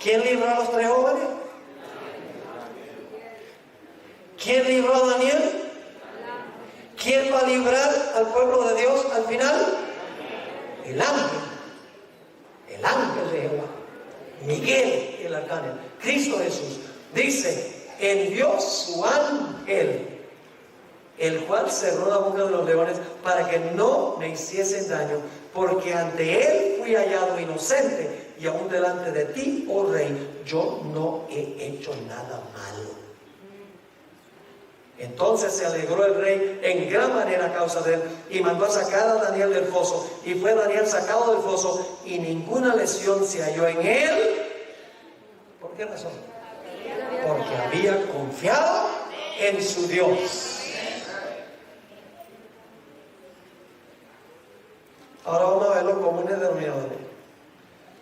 ¿Quién libró a los 3 jóvenes? ¿Quién libró a Daniel? ¿Quién va a librar al pueblo de Dios al final? El ángel de Jehová, Miguel el arcángel, Cristo Jesús. Dice: envió su ángel, el cual cerró la boca de los leones para que no me hiciesen daño, porque ante él fui hallado inocente, y aún delante de ti, oh rey, yo no he hecho nada malo. Entonces se alegró el rey en gran manera a causa de él, y mandó a sacar a Daniel del foso, y fue Daniel sacado del foso, y ninguna lesión se halló en él. ¿Por qué razón? Porque había confiado en su Dios. Ahora vamos a ver los comunes denominadores.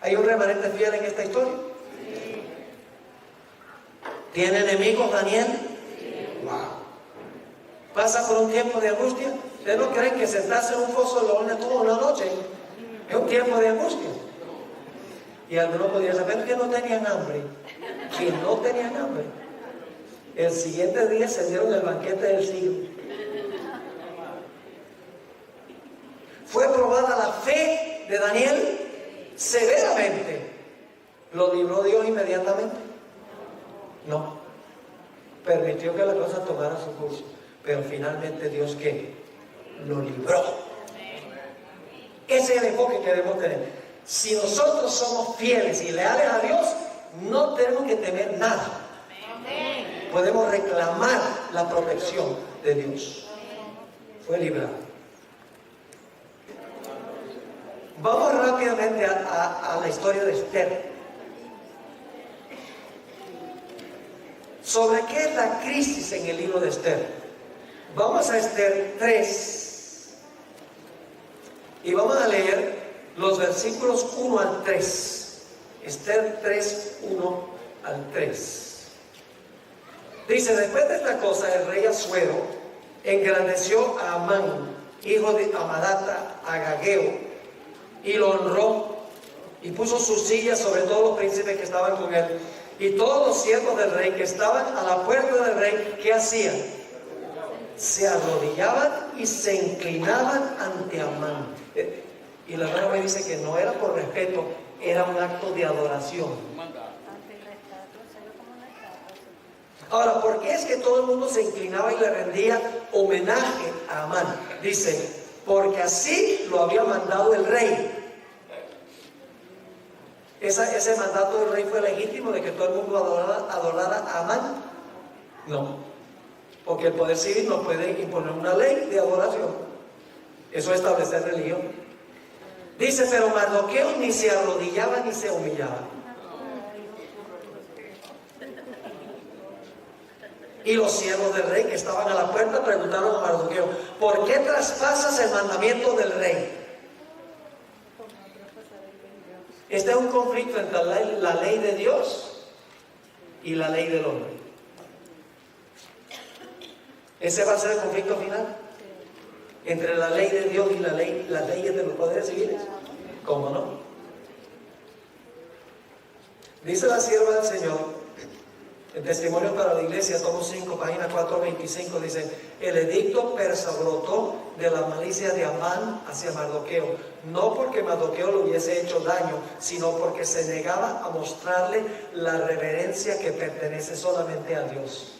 ¿Hay un remanente fiel en esta historia? ¿Tiene enemigos Daniel? Wow. ¿Pasa por un tiempo de angustia? ¿Ustedes no creen que sentarse en un foso de leones toda una noche es un tiempo de angustia? Y algunos podrían saber que no tenían hambre. Que no tenían hambre. El siguiente día se dieron el banquete del siglo. Fue probada la fe de Daniel severamente. ¿Lo libró Dios inmediatamente? No. Permitió que la cosa tomara su curso. Pero finalmente Dios, ¿qué? Lo libró. Ese es el enfoque que debemos tener. Si nosotros somos fieles y leales a Dios, no tenemos que temer nada. Podemos reclamar la protección de Dios. Fue librado. Vamos rápidamente a la historia de Esther. ¿Sobre qué es la crisis en el libro de Esther? Vamos a Esther 3 y vamos a leer los versículos 1 al 3. Esther 3, 1 al 3. Dice: después de esta cosa, el rey Asuero engrandeció a Amán, hijo de Amadata, Agageo, y lo honró, y puso su silla sobre todos los príncipes que estaban con él. Y todos los siervos del rey que estaban a la puerta del rey, ¿qué hacían? Se arrodillaban y se inclinaban ante Amán. Y la hermana me dice que no era por respeto, era un acto de adoración. Ahora, ¿por qué es que todo el mundo se inclinaba y le rendía homenaje a Amán? Dice: porque así lo había mandado el rey. ¿Ese mandato del rey fue legítimo de que todo el mundo adorara a Amán? No, porque el poder civil no puede imponer una ley de adoración. Eso es establecer religión. Dice: pero Mardoqueo ni se arrodillaba ni se humillaba. Y los siervos del rey que estaban a la puerta preguntaron a Mardoqueo: ¿por qué traspasas el mandamiento del rey? Este es un conflicto entre la ley de Dios y la ley del hombre. Ese va a ser el conflicto final entre la ley de Dios y las leyes de los poderes civiles. ¿Cómo no? Dice la sierva del Señor, el testimonio para la iglesia, tomo 5, página 425, dice: el edicto persa brotó de la malicia de Amán hacia Mardoqueo, no porque Mardoqueo le hubiese hecho daño, sino porque se negaba a mostrarle la reverencia que pertenece solamente a Dios.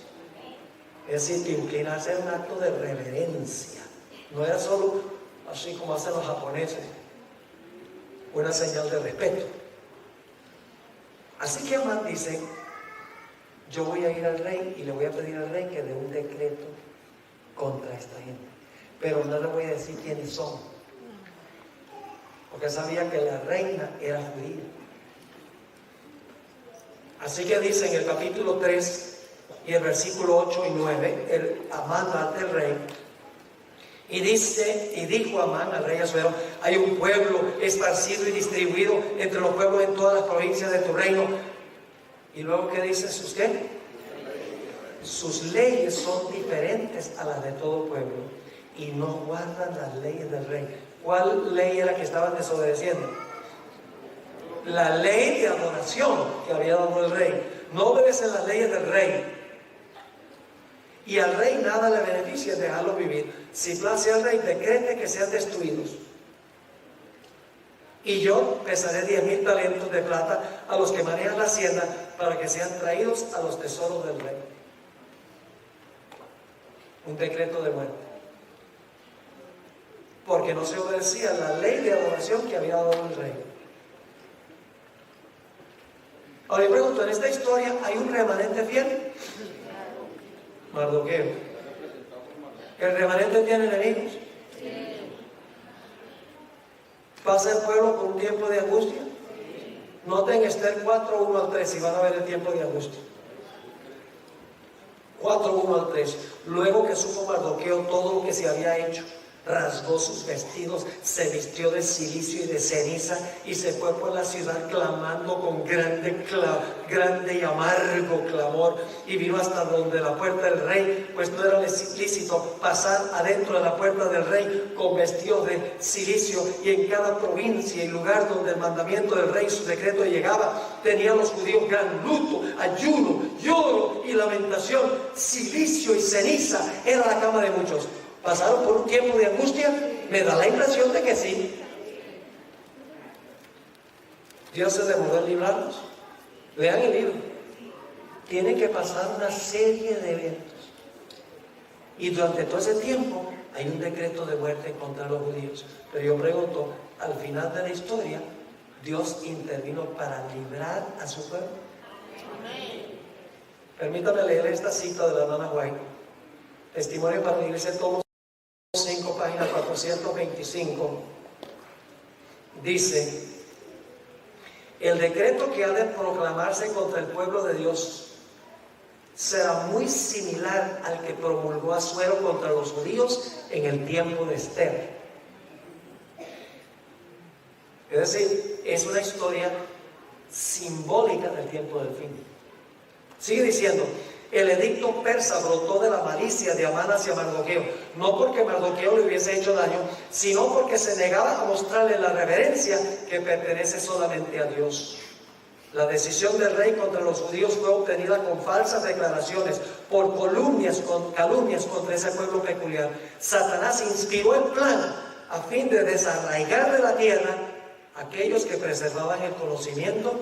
Es decir, que inclinarse era un acto de reverencia, no era solo así como hacen los japoneses, una señal de respeto. Así que Amán dice: yo voy a ir al rey y le voy a pedir al rey que dé un decreto contra esta gente, pero no le voy a decir quiénes son, porque sabía que la reina era judía. Así que dice en el capítulo 3 y el versículo 8 y 9, Amán va ante el rey y dice: y dijo Amán al rey Asuero: hay un pueblo esparcido y distribuido entre los pueblos en todas las provincias de tu reino. Y luego, ¿qué dice? ¿Sus qué? Sus leyes son diferentes a las de todo pueblo y no guardan las leyes del rey. ¿Cuál ley era que estaban desobedeciendo? La ley de adoración que había dado el rey. No obedecen las leyes del rey. Y al rey nada le beneficia dejarlo vivir. Si place al rey, decrete que sean destruidos. Y yo pesaré 10,000 talentos de plata a los que manejan la hacienda para que sean traídos a los tesoros del rey. Un decreto de muerte. Porque no se obedecía la ley de adoración que había dado el rey. Ahora yo pregunto, ¿en esta historia hay un remanente fiel? Mardoqueo. ¿El remanente tiene enemigos? ¿Pasa el pueblo por un tiempo de angustia? Noten Esther 4, 1 al 3 y van a ver el tiempo de angustia. 4, 1 al 3. Luego que supo Mardoqueo todo lo que se había hecho, rasgó sus vestidos, se vistió de cilicio y de ceniza y se fue por la ciudad clamando con grande y amargo clamor, y vino hasta donde la puerta del rey, pues no era lícito pasar adentro de la puerta del rey con vestidos de cilicio, y en cada provincia y lugar donde el mandamiento del rey, su decreto llegaba, tenían los judíos gran luto, ayuno, lloro y lamentación. Cilicio y ceniza era la cama de muchos. ¿Pasaron por un tiempo de angustia? Me da la impresión de que sí. Dios se demoró en librarnos. Lean el libro. Tienen que pasar una serie de eventos. Y durante todo ese tiempo hay un decreto de muerte contra los judíos. Pero yo pregunto, al final de la historia, Dios intervino para librar a su pueblo. Permítame leer esta cita de la hermana White. Testimonio para la iglesia, tomo 5, página 425, dice: el decreto que ha de proclamarse contra el pueblo de Dios será muy similar al que promulgó Asuero contra los judíos en el tiempo de Esther. Es decir, es una historia simbólica del tiempo del fin. Sigue diciendo: el edicto persa brotó de la malicia de Amán hacia Mardoqueo, no porque Mardoqueo le hubiese hecho daño, sino porque se negaba a mostrarle la reverencia que pertenece solamente a Dios. La decisión del rey contra los judíos fue obtenida con falsas declaraciones, por calumnias contra ese pueblo peculiar. Satanás inspiró el plan a fin de desarraigar de la tierra a aquellos que preservaban el conocimiento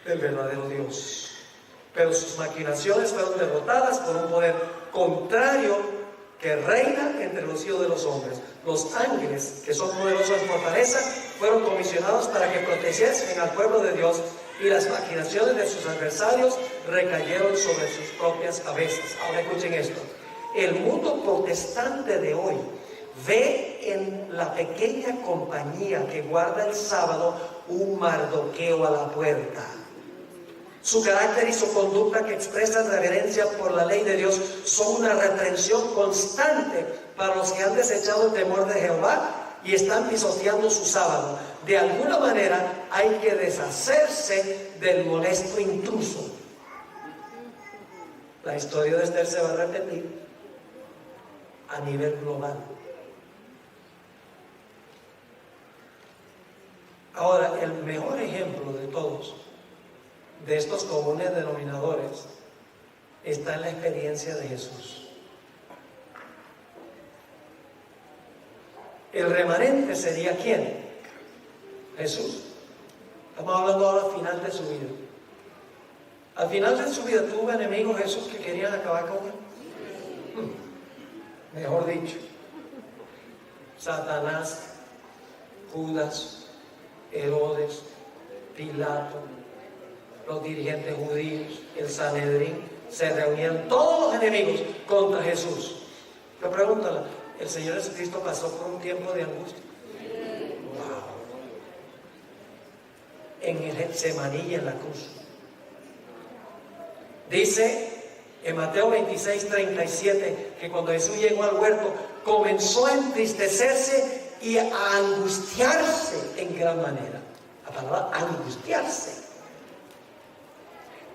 del verdadero Dios. Pero sus maquinaciones fueron derrotadas por un poder contrario que reina entre los hijos de los hombres. Los ángeles, que son poderosos en fortaleza, fueron comisionados para que protegiesen al pueblo de Dios, y las maquinaciones de sus adversarios recayeron sobre sus propias cabezas. Ahora escuchen esto. El mundo protestante de hoy ve en la pequeña compañía que guarda el sábado un Mardoqueo a la puerta. Su carácter y su conducta, que expresan reverencia por la ley de Dios, son una reprensión constante para los que han desechado el temor de Jehová y están pisoteando su sábado. De alguna manera hay que deshacerse del molesto intruso. La historia de Esther se va a repetir a nivel global. Ahora, el mejor ejemplo de todos, de estos comunes denominadores, está en la experiencia de Jesús. El remanente sería ¿quién? Jesús. Estamos hablando ahora al final de su vida. Al final de su vida tuvo enemigos Jesús que querían acabar con él. Mejor dicho, Satanás, Judas, Herodes, Pilato, los dirigentes judíos, el Sanedrín, se reunían todos los enemigos contra Jesús. Pero pregúntale, ¿el Señor Jesucristo pasó por un tiempo de angustia? Wow. En el Getsemaní y en la cruz. Dice en Mateo 26:37 que cuando Jesús llegó al huerto comenzó a entristecerse y a angustiarse en gran manera. La palabra angustiarse.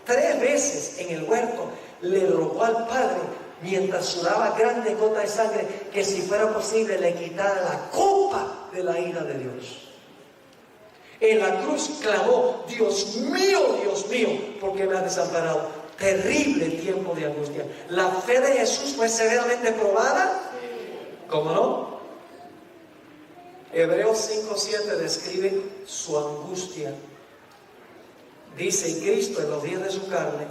3 veces en el huerto le rogó al Padre, mientras sudaba grandes gotas de sangre, que si fuera posible le quitara la copa de la ira de Dios. En la cruz clamó: Dios mío, ¿por qué me has desamparado? Terrible tiempo de angustia. ¿La fe de Jesús fue severamente probada? ¿Cómo no? Hebreos 5:7 describe su angustia. Dice: y Cristo en los días de su carne,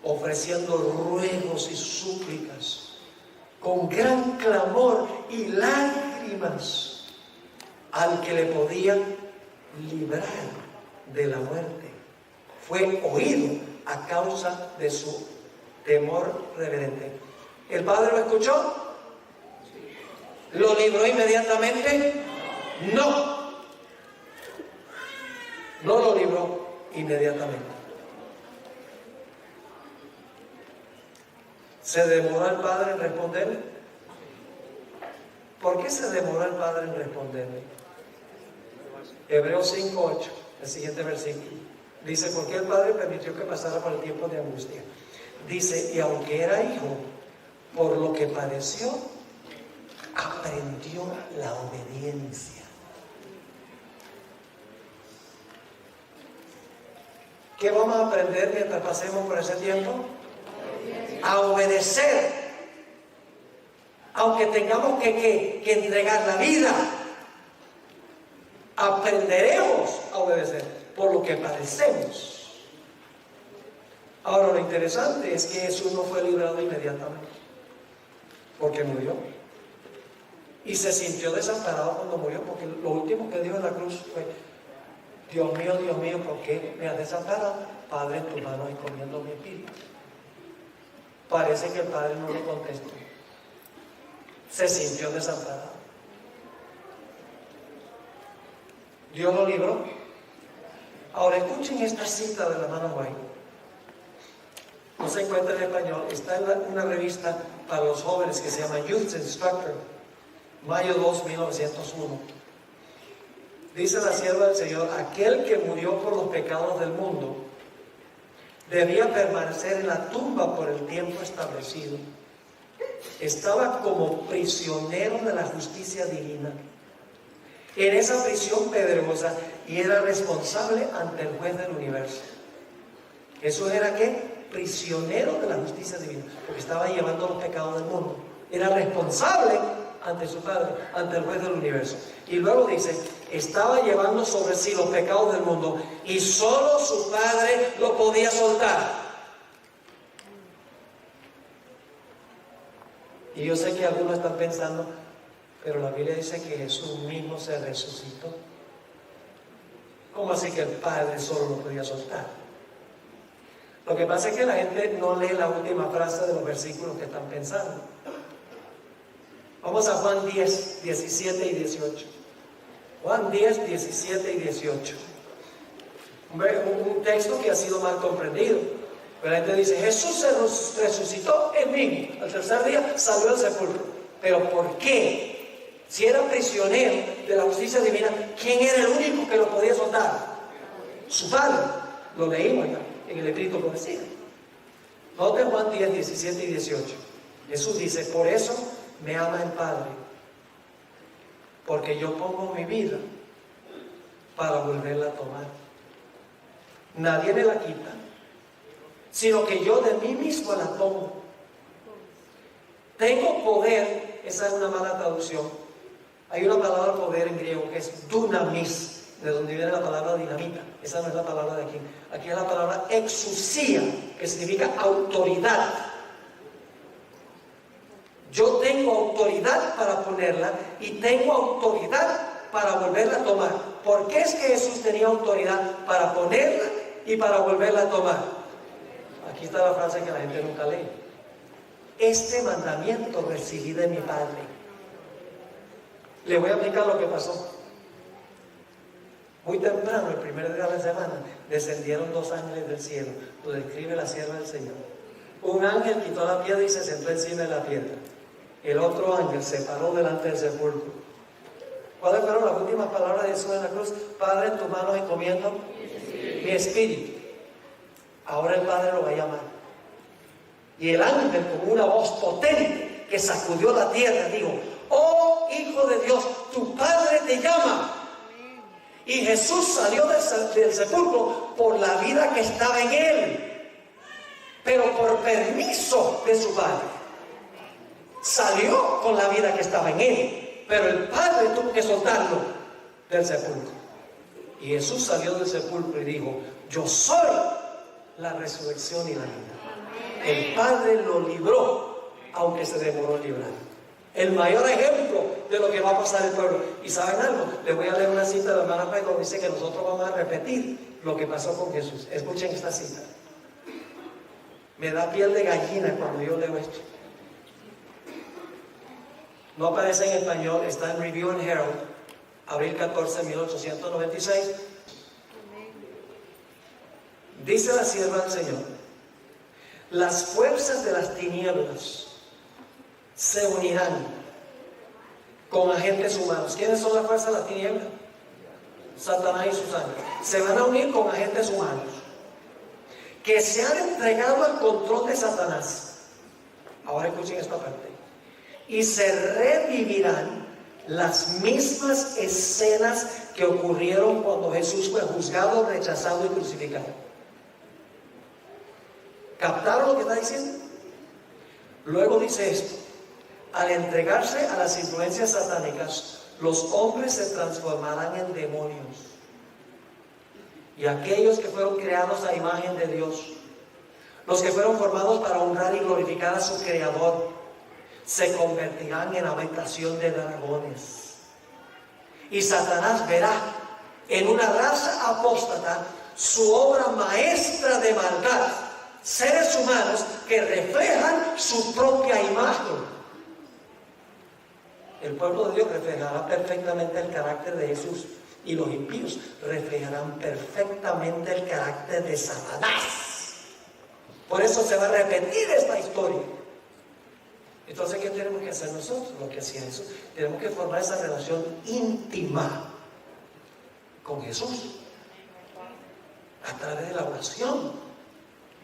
ofreciendo ruegos y súplicas, con gran clamor y lágrimas, al que le podía librar de la muerte, fue oído a causa de su temor reverente. ¿El Padre lo escuchó? ¿Lo libró inmediatamente? No. No lo libró inmediatamente. ¿Se demoró el Padre en responderle? ¿Por qué se demoró el Padre en responderle? Hebreos 5:8, el siguiente versículo. Dice: ¿por qué el Padre permitió que pasara por el tiempo de angustia? Dice: y aunque era hijo, por lo que padeció, aprendió la obediencia. ¿Qué vamos a aprender mientras pasemos por ese tiempo? A obedecer. Aunque tengamos que entregar la vida, aprenderemos a obedecer por lo que padecemos. Ahora, lo interesante es que Jesús no fue librado inmediatamente, porque murió. Y se sintió desamparado cuando murió, porque lo último que dijo en la cruz fue: Dios mío, ¿por qué me has desamparado? Padre, en tus manos encomiendo mi espíritu. Parece que el Padre no le contestó. Se sintió desamparado. Dios lo libró. Ahora escuchen esta cita de la hermana White. No se encuentra en español, está en una revista para los jóvenes que se llama Youth Instructor, mayo 2, 1901. Dice la sierva del Señor: aquel que murió por los pecados del mundo debía permanecer en la tumba por el tiempo establecido. Estaba como prisionero de la justicia divina en esa prisión pedregosa y era responsable ante el juez del universo. ¿Eso era qué? Prisionero de la justicia divina, porque estaba llevando los pecados del mundo. Era responsable ante su Padre, ante el juez del universo. Y luego dice: estaba llevando sobre sí los pecados del mundo y solo su Padre lo podía soltar. Y yo sé que algunos están pensando: pero la Biblia dice que Jesús mismo se resucitó. ¿Cómo así que el Padre solo lo podía soltar? Lo que pasa es que la gente no lee la última frase de los versículos que están pensando. Vamos a Juan 10, 17 y 18. Juan 10, 17 y 18. un texto que ha sido mal comprendido. Pero la gente dice, Jesús se resucitó en mí. Al tercer día salió del sepulcro. ¿Pero por qué? Si era prisionero de la justicia divina, ¿quién era el único que lo podía soltar? Su Padre. Lo leímos ya en el escrito que decía. Noten Juan 10, 17 y 18. Jesús dice, por eso me ama el Padre, porque yo pongo mi vida para volverla a tomar. Nadie me la quita, sino que yo de mí mismo la tomo. Tengo poder, esa es una mala traducción. Hay una palabra poder en griego que es dunamis, de donde viene la palabra dinamita. Esa no es la palabra de aquí. Aquí es la palabra exousia, que significa autoridad. Yo tengo autoridad para ponerla y tengo autoridad para volverla a tomar. ¿Por qué es que Jesús tenía autoridad para ponerla y para volverla a tomar? Aquí está la frase que la gente nunca lee. Este mandamiento recibí de mi Padre. Le voy a explicar lo que pasó. Muy temprano, el primer día de la semana, descendieron 2 ángeles del cielo. Lo describe la sierva del Señor. Un ángel quitó la piedra y se sentó encima de la piedra. El otro ángel se paró delante del sepulcro. ¿Cuáles fueron las últimas palabras de Jesús en la cruz? Padre, en tus manos encomiendo mi espíritu. Ahora el Padre lo va a llamar. Y el ángel, con una voz potente que sacudió la tierra, dijo: oh Hijo de Dios, tu Padre te llama. Y Jesús salió del sepulcro por la vida que estaba en él, pero por permiso de su Padre. Salió con la vida que estaba en él, pero el Padre tuvo que soltarlo del sepulcro. Y Jesús salió del sepulcro y dijo: yo soy la resurrección y la vida. El Padre lo libró, aunque se demoró en librar. El mayor ejemplo de lo que va a pasar el pueblo. ¿Y saben algo? Les voy a leer una cita de la hermana Pérez donde dice que nosotros vamos a repetir lo que pasó con Jesús. Escuchen esta cita. Me da piel de gallina cuando yo leo esto. No aparece en español, está en Review and Herald, abril 14, 1896. Dice la sierva del Señor: las fuerzas de las tinieblas se unirán con agentes humanos. ¿Quiénes son las fuerzas de las tinieblas? Satanás y sus ángeles. Se van a unir con agentes humanos que se han entregado al control de Satanás. Ahora escuchen esta parte. Y se revivirán las mismas escenas que ocurrieron cuando Jesús fue juzgado, rechazado y crucificado. ¿Captaron lo que está diciendo? Luego dice esto: al entregarse a las influencias satánicas, los hombres se transformarán en demonios. Y aquellos que fueron creados a imagen de Dios, los que fueron formados para honrar y glorificar a su Creador, se convertirán en habitación de dragones. Y Satanás verá en una raza apóstata su obra maestra de maldad, seres humanos que reflejan su propia imagen. El pueblo de Dios reflejará perfectamente el carácter de Jesús, y los impíos reflejarán perfectamente el carácter de Satanás. Por eso se va a repetir esta historia. Entonces, ¿qué tenemos que hacer nosotros? Lo que hacía Jesús. Tenemos que formar esa relación íntima con Jesús a través de la oración,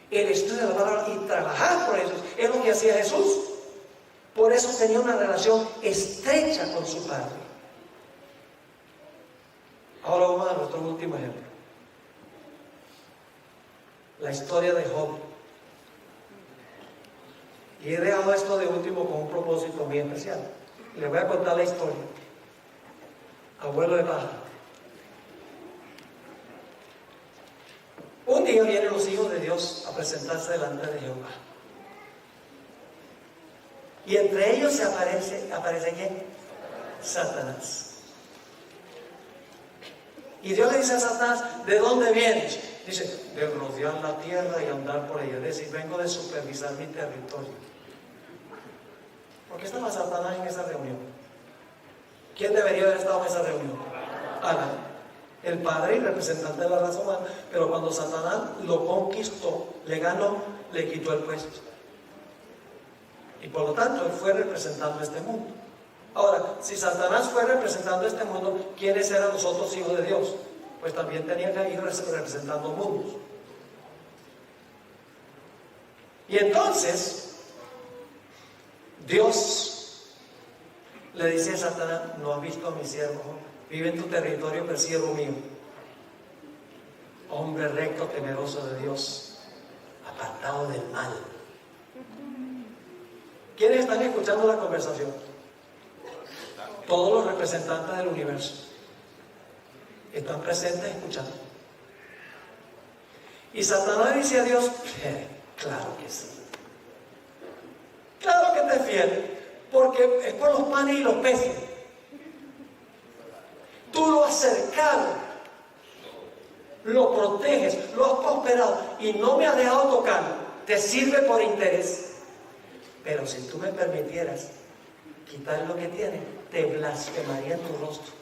el estudio de la palabra y trabajar por Jesús. Es lo que hacía Jesús. Por eso tenía una relación estrecha con su Padre. Ahora vamos a nuestro último ejemplo. La historia de Job. Y he dejado esto de último con un propósito muy especial. Les voy a contar la historia. Abuelo de paja. Un día vienen los hijos de Dios a presentarse delante de Jehová. Y entre ellos aparece ¿quién? Satanás. Y Dios le dice a Satanás: ¿de dónde vienes? Dice: de rodear la tierra y andar por ella. Es decir, vengo de supervisar mi territorio. ¿Por qué estaba Satanás en esa reunión? ¿Quién debería haber estado en esa reunión? Ana. el padre y representante de la raza humana, pero cuando Satanás lo conquistó, le ganó, le quitó el puesto. Y por lo tanto, él fue representando este mundo. Ahora, si Satanás fue representando este mundo, ¿quiénes eran los otros hijos de Dios? Pues también tenían que ir representando mundos. Y entonces, Dios le dice a Satanás: no has visto a mi siervo, vive en tu territorio, pero siervo mío, hombre recto, temeroso de Dios, apartado del mal. ¿Quiénes están escuchando la conversación? Todos los representantes del universo están presentes escuchando. Y Satanás dice a Dios: claro que sí, claro que te es fiel, porque es por los panes y los peces. Tú lo has cercado, lo proteges, lo has prosperado y no me has dejado tocarlo. Te sirve por interés. Pero si tú me permitieras quitar lo que tiene, te blasfemaría en tu rostro.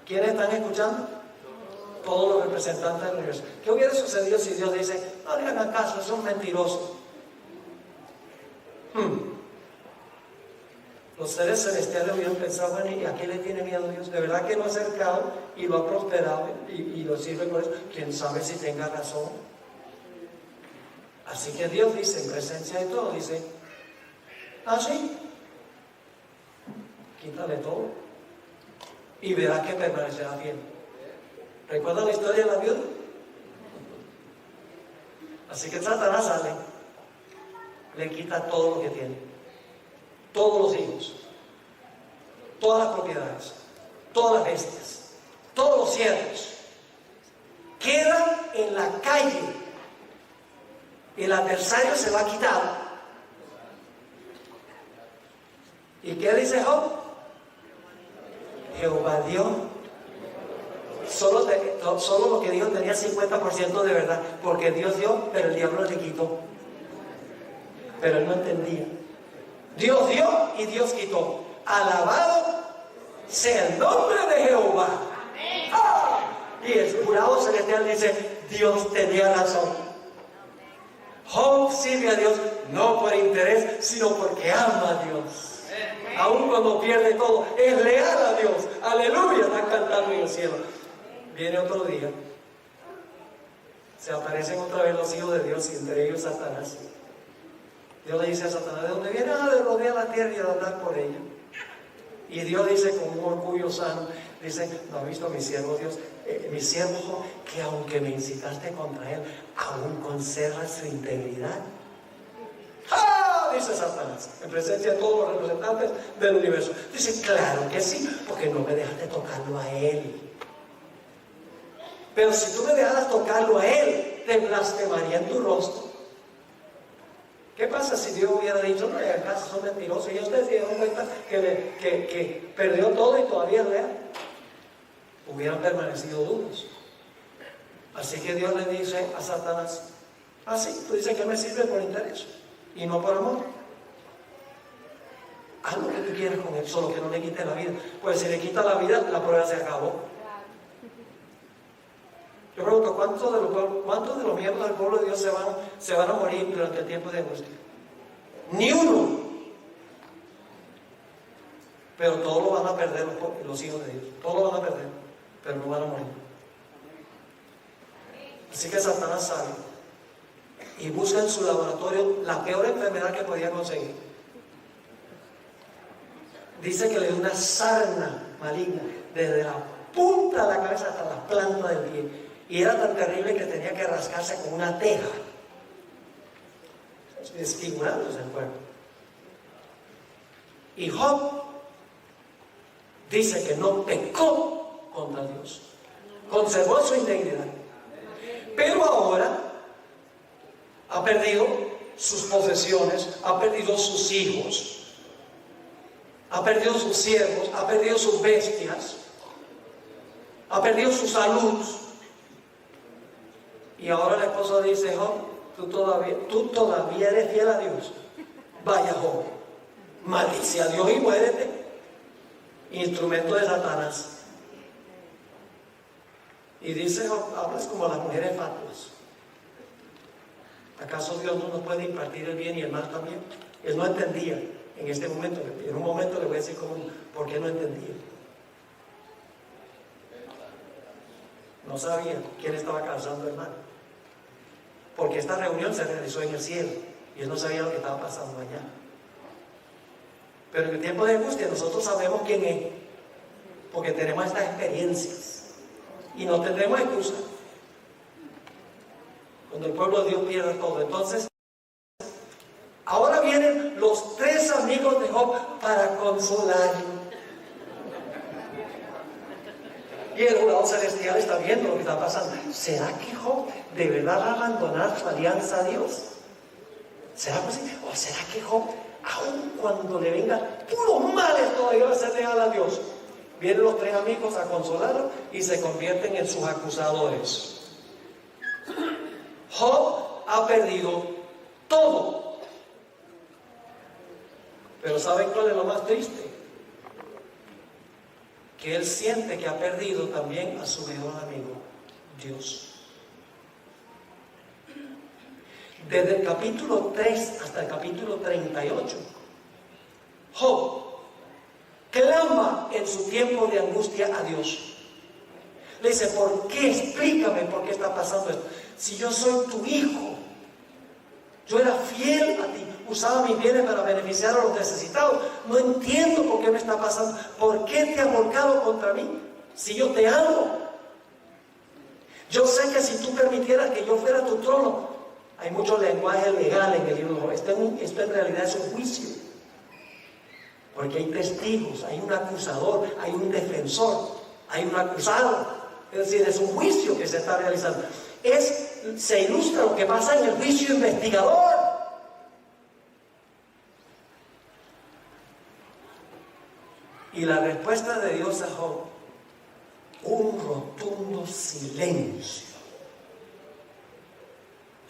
¿Quiénes están escuchando? Todos los representantes del universo. ¿Qué hubiera sucedido si Dios dice: no le hagan caso, son mentirosos? Los seres celestiales hubieran pensado: bueno, ¿y a qué le tiene miedo Dios? De verdad que lo ha acercado y lo ha prosperado y lo sirve por eso. ¿Quién sabe si tenga razón? Así que Dios dice, en presencia de todo, dice: ah, sí, quítale todo y verás que permanecerá fiel. ¿Recuerdan la historia de la viuda? Así que Satanás sale, le quita todo lo que tiene, todos los hijos, todas las propiedades, todas las bestias, todos los siervos. Quedan en la calle. El adversario se va a quitar. ¿Y qué dice Job? Jehová dio. Solo lo que dijo tenía 50% de verdad, porque Dios dio, pero el diablo le quitó. Pero él no entendía. Dios dio y Dios quitó. Alabado sea el nombre de Jehová. ¡Ah! Y el jurado celestial dice: Dios tenía razón. Job sirve a Dios no por interés, sino porque ama a Dios. Aun cuando pierde todo, es leal a Dios. Aleluya, están cantando en el cielo. Viene otro día, se aparecen otra vez los hijos de Dios y entre ellos Satanás. Dios le dice a Satanás: ¿de dónde vienes? De rodear la tierra y de andar por ella. Y Dios dice con un orgullo sano, dice: ¿no has visto a mi siervo Dios? Mi siervo, que aunque me incitaste contra él, aún conserva su integridad. ¡Ah! Dice Satanás, en presencia de todos los representantes del universo. Dice: claro que sí, porque no me dejaste tocarlo a él. Pero si tú me dejaras tocarlo a él, te blasfemaría en tu rostro. ¿Qué pasa si Dios hubiera dicho: no, en casa son mentirosos? Y ustedes se dieron cuenta que perdió todo y todavía es real. Hubieran permanecido duros. Así que Dios le dice a Satanás: ah, sí, tú dices que me sirve por interés y no por amor. Haz lo que tú quieras con él, solo que no le quite la vida. Pues si le quita la vida, la prueba se acabó. Yo pregunto: ¿cuántos de los miembros del pueblo de Dios se van a morir durante el tiempo de angustia? Ni uno. Pero todos lo van a perder los hijos de Dios. Todos lo van a perder, pero no van a morir. Así que Satanás sale y busca en su laboratorio la peor enfermedad que podía conseguir. Dice que le dio una sarna maligna desde la punta de la cabeza hasta la planta del pie. Y era tan terrible que tenía que rascarse con una teja, desfigurándose el cuerpo. Y Job dice que no pecó contra Dios, conservó su integridad. Pero ahora ha perdido sus posesiones, ha perdido sus hijos, ha perdido sus siervos, ha perdido sus bestias, ha perdido su salud. Y ahora la esposa dice: Job, tú todavía eres fiel a Dios. Vaya Job, maldice a Dios y muérete. Instrumento de Satanás. Y dice Job, hablas como las mujeres fatuas. ¿Acaso Dios no nos puede impartir el bien y el mal también? Él no entendía en este momento. En un momento le voy a decir por qué no entendía. No sabía quién estaba causando el mal. Porque esta reunión se realizó en el cielo y él no sabía lo que estaba pasando allá. Pero en el tiempo de angustia nosotros sabemos quién es, porque tenemos estas experiencias y no tendremos excusa cuando el pueblo de Dios pierde todo. Entonces, ahora vienen los tres amigos de Job para consolarlo. Y el jurado celestial está viendo lo que está pasando. ¿Será que Job de verdad va a abandonar su alianza a Dios? ¿Será posible? ¿O será que Job, aun cuando le vengan puros males, todavía va a ser leal a Dios? Vienen los tres amigos a consolarlo y se convierten en sus acusadores. Job ha perdido todo. Pero ¿saben cuál es lo más triste? Que él siente que ha perdido también a su mejor amigo, Dios. Desde el capítulo 3 hasta el capítulo 38, Job clama en su tiempo de angustia a Dios. Le dice, ¿por qué? Explícame por qué está pasando esto. Si yo soy tu hijo, yo era fiel a ti, usaba mis bienes para beneficiar a los necesitados. No entiendo por qué me está pasando. ¿Por qué te has volcado contra mí? Si yo te amo. Yo sé que si tú permitieras que yo fuera tu trono, hay mucho lenguaje legal en el libro de Job. Esto en realidad es un juicio. Porque hay testigos, hay un acusador, hay un defensor, hay un acusado. Es decir, es un juicio que se está realizando. Se ilustra lo que pasa en el juicio investigador. Y la respuesta de Dios a Job, un rotundo silencio.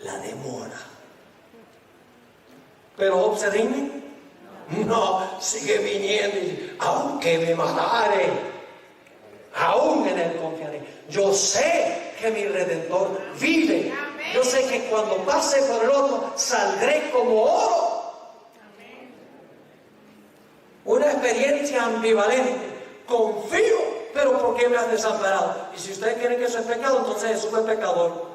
La demora. Pero Job se rinde. No, sigue viniendo y aunque me matare, aún en él confiaré. Yo sé que mi Redentor vive. Yo sé que cuando pase por el otro saldré como oro. Una experiencia ambivalente. Confío, pero ¿por qué me has desamparado? Y si ustedes quieren que eso es pecado, entonces Jesús fue pecador.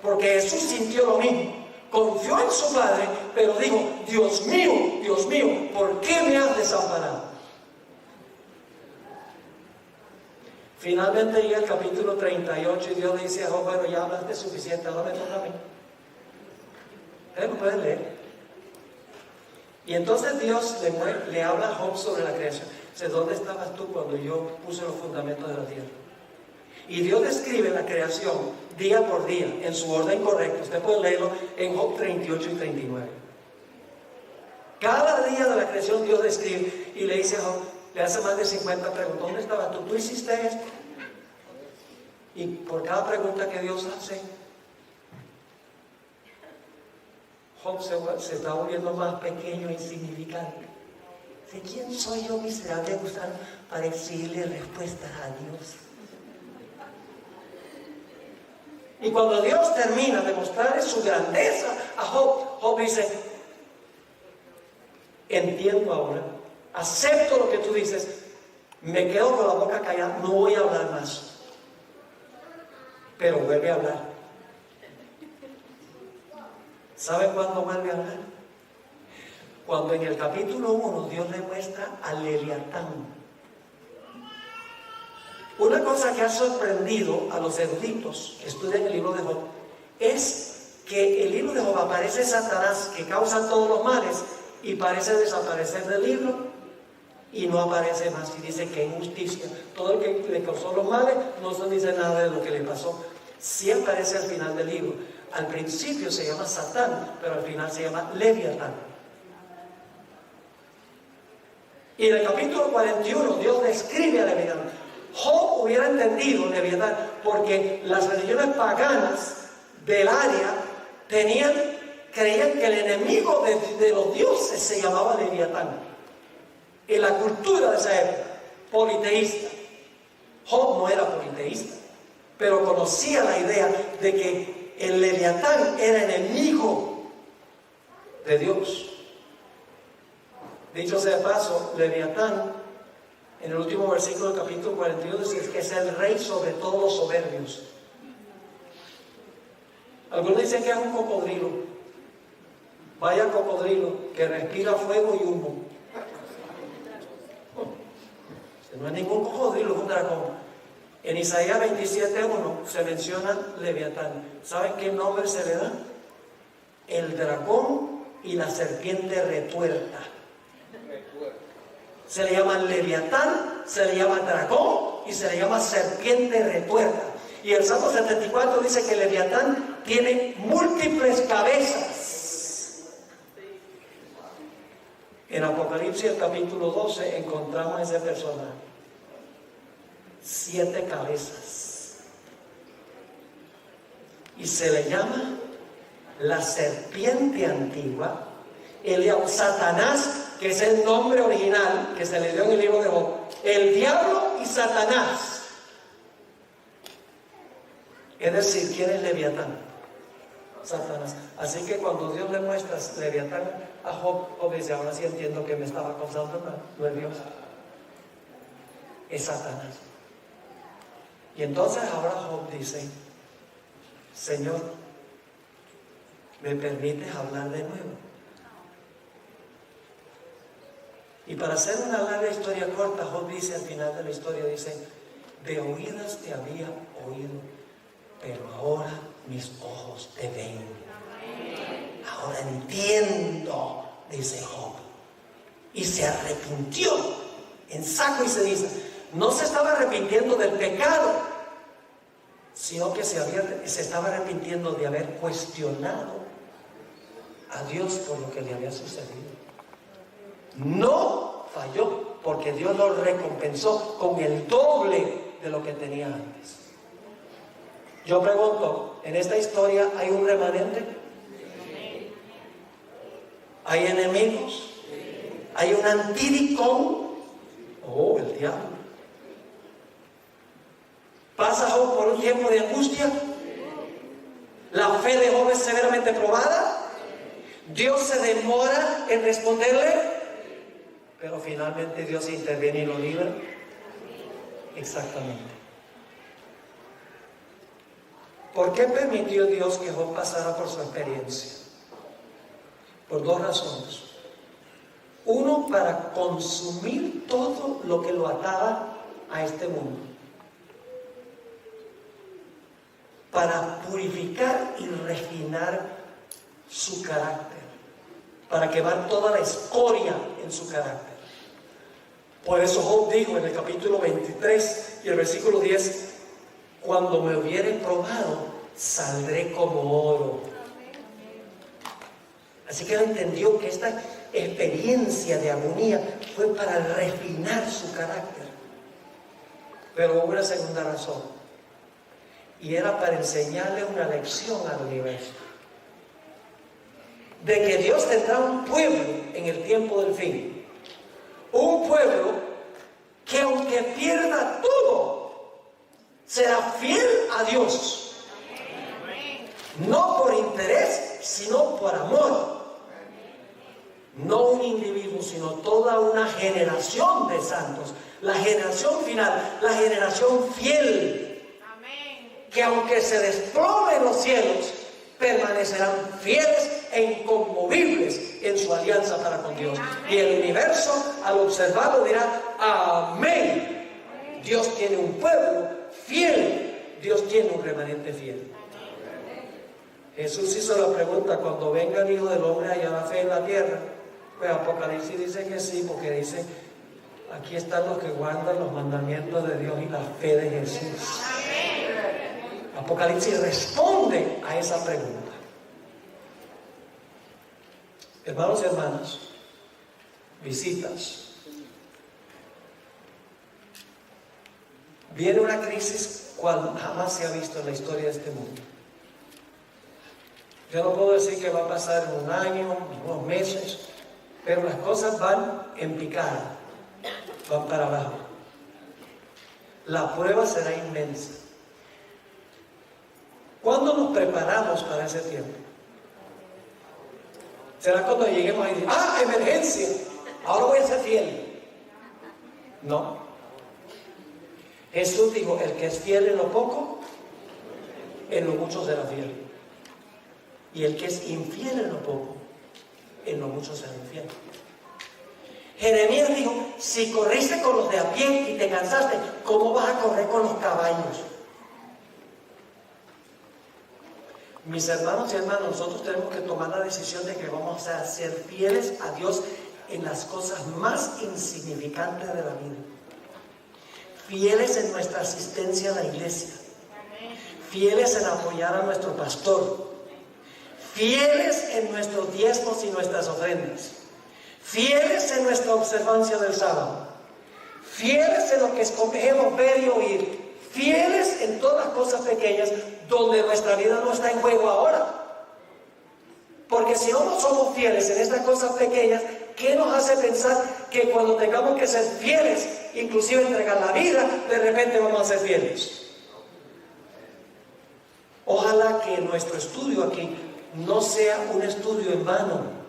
Porque Jesús sintió lo mismo. Confió en su Padre, pero dijo, Dios mío, ¿por qué me has desamparado? Finalmente llega el capítulo 38 y Dios le dice a Job, bueno, ya hablaste suficiente, ahora me toca a mí. Ustedes lo pueden leer. Y entonces Dios le habla a Job sobre la creación. Dice, ¿dónde estabas tú cuando yo puse los fundamentos de la tierra? Y Dios describe la creación día por día, en su orden correcto. Usted puede leerlo en Job 38 y 39. Cada día de la creación Dios describe y le dice a Job, le hace más de 50 preguntas. ¿Dónde estabas tú? ¿Tú hiciste esto? Y por cada pregunta que Dios hace, Job se está volviendo más pequeño e insignificante. ¿De quién soy yo, miserable gusano, para exigirle respuestas a Dios? Y cuando Dios termina de mostrarle su grandeza a Job, Job dice, entiendo ahora, acepto lo que tú dices, me quedo con la boca callada, no voy a hablar más. Pero vuelve a hablar. ¿Saben cuándo vuelve a hablar? Cuando en el capítulo 1 Dios le muestra al Leviatán. Una cosa que ha sorprendido a los eruditos que estudian el libro de Job es que el libro de Job aparece Satanás, que causa todos los males, y parece desaparecer del libro y no aparece más. Y dice que injusticia. Todo el que le causó los males no se dice nada de lo que le pasó. Sí aparece al final del libro. Al principio se llama Satán, pero al final se llama Leviatán. Y en el capítulo 41 Dios describe a Leviatán. Job hubiera entendido Leviatán porque las religiones paganas del área creían que el enemigo de los dioses se llamaba Leviatán. En la cultura de esa época, politeísta. Job no era politeísta, pero conocía la idea de que el Leviatán era enemigo de Dios. Dicho sea de paso, Leviatán, en el último versículo del capítulo 42, dice que es el rey sobre todos los soberbios. Algunos dicen que es un cocodrilo. Vaya cocodrilo que respira fuego y humo. No es ningún cocodrilo, es un dragón. En Isaías 27:1 se menciona Leviatán. ¿Saben qué nombre se le da? El dragón y la serpiente retuerta. Se le llama Leviatán, se le llama dragón y se le llama serpiente retuerta. Y el Salmo 74 dice que Leviatán tiene múltiples cabezas. En Apocalipsis, el capítulo 12, encontramos a ese personaje. 7 cabezas. Y se le llama la serpiente antigua, Satanás, que es el nombre original que se le dio en el libro de Job. El diablo y Satanás. Es decir, ¿quién es Leviatán? Satanás. Así que cuando Dios le muestra Leviatán a Job, Job dice, ahora sí entiendo que me estaba causando nervioso. Es Satanás. Y entonces ahora Job dice, Señor, ¿me permites hablar de nuevo? Y para hacer una larga historia corta, Job dice al final de la historia, dice, de oídas te había oído, pero ahora mis ojos te ven. Ahora entiendo, dice Job. Y se arrepintió en saco y ceniza. No se estaba arrepintiendo del pecado, sino que se estaba arrepintiendo de haber cuestionado a Dios por lo que le había sucedido. No falló, porque Dios lo recompensó con el doble de lo que tenía antes. Yo pregunto, ¿en esta historia hay un remanente? ¿Hay enemigos? ¿Hay un antídico? Oh, el diablo. ¿Pasa Job por un tiempo de angustia? ¿La fe de Job es severamente probada? ¿Dios se demora en responderle? Pero finalmente Dios interviene y lo libra. Exactamente. ¿Por qué permitió Dios que Job pasara por su experiencia? Por 2 razones. Uno, para consumir todo lo que lo ataba a este mundo. Para purificar y refinar su carácter. Para quemar toda la escoria en su carácter. Por eso Job dijo en el capítulo 23 y el versículo 10, cuando me hubieren probado, saldré como oro. Así que él entendió que esta experiencia de agonía fue para refinar su carácter. Pero hubo una segunda razón, y era para enseñarle una lección al universo. De que Dios tendrá un pueblo en el tiempo del fin. Un pueblo que aunque pierda todo, será fiel a Dios. No por interés, sino por amor. No un individuo, sino toda una generación de santos. La generación final, la generación fiel. Que aunque se desplomen los cielos, permanecerán fieles e inconmovibles en su alianza para con Dios. Y el universo, al observarlo, dirá, amén. Dios tiene un pueblo fiel. Dios tiene un remanente fiel. Jesús hizo la pregunta, cuando venga el Hijo del Hombre, ¿hallará fe en la tierra? Pues Apocalipsis dice que sí, porque dice, aquí están los que guardan los mandamientos de Dios y la fe de Jesús. Apocalipsis responde a esa pregunta. Hermanos y hermanas, visitas. Viene una crisis cual jamás se ha visto en la historia de este mundo. Yo no puedo decir que va a pasar en un año, unos meses, pero las cosas van en picada, van para abajo. La prueba será inmensa. ¿Cuándo nos preparamos para ese tiempo? ¿Será cuando lleguemos y decimos, ¡ah, emergencia! Ahora voy a ser fiel. No. Jesús dijo, el que es fiel en lo poco, en lo mucho será fiel. Y el que es infiel en lo poco, en lo mucho será infiel. Jeremías dijo, si corriste con los de a pie y te cansaste, ¿cómo vas a correr con los caballos? Mis hermanos y hermanas, nosotros tenemos que tomar la decisión de que vamos a ser fieles a Dios en las cosas más insignificantes de la vida. Fieles en nuestra asistencia a la iglesia. Fieles en apoyar a nuestro pastor. Fieles en nuestros diezmos y nuestras ofrendas. Fieles en nuestra observancia del sábado. Fieles en lo que escogemos ver y oír. Fieles en todas las cosas pequeñas donde nuestra vida no está en juego ahora. Porque si no somos fieles en estas cosas pequeñas, ¿qué nos hace pensar que cuando tengamos que ser fieles, inclusive entregar la vida, de repente vamos a ser fieles? Ojalá que nuestro estudio aquí no sea un estudio en vano.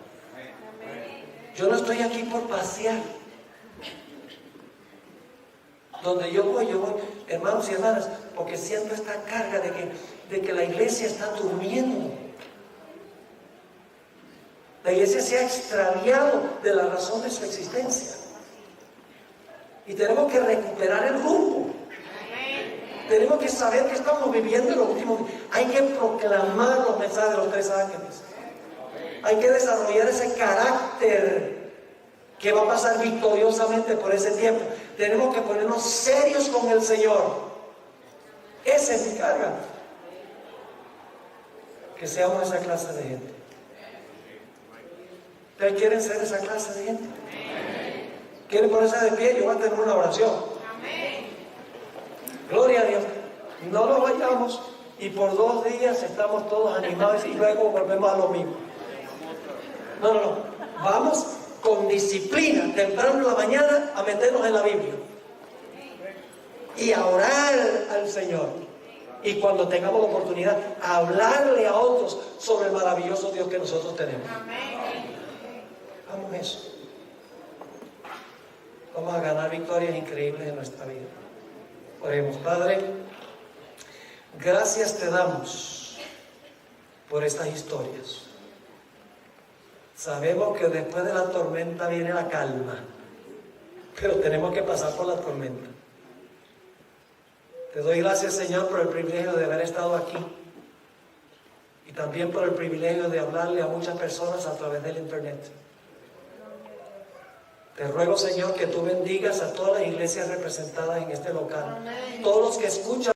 Yo no estoy aquí por pasear. Donde yo voy, hermanos y hermanas, porque siento esta carga de que la iglesia está durmiendo. La iglesia se ha extraviado de la razón de su existencia. Y tenemos que recuperar el rumbo. Tenemos que saber que estamos viviendo en los últimos días. Hay que proclamar los mensajes de los 3 ángeles. Hay que desarrollar ese carácter que va a pasar victoriosamente por ese tiempo. Tenemos que ponernos serios con el Señor. Esa es mi carga. Que seamos esa clase de gente. ¿Ustedes quieren ser esa clase de gente? ¿Quieren ponerse de pie? Yo voy a tener una oración. Gloria a Dios. No nos vayamos y por 2 días estamos todos animados y luego volvemos a lo mismo. No. Vamos con disciplina, temprano en la mañana, a meternos en la Biblia y a orar al Señor. Y cuando tengamos la oportunidad, a hablarle a otros sobre el maravilloso Dios que nosotros tenemos. Hagamos eso. Vamos a ganar victorias increíbles en nuestra vida. Oremos. Padre, gracias te damos por estas historias. Sabemos que después de la tormenta viene la calma, pero tenemos que pasar por la tormenta. Te doy gracias, Señor, por el privilegio de haber estado aquí y también por el privilegio de hablarle a muchas personas a través del internet. Te ruego, Señor, que tú bendigas a todas las iglesias representadas en este local. Amén. Todos los que escuchan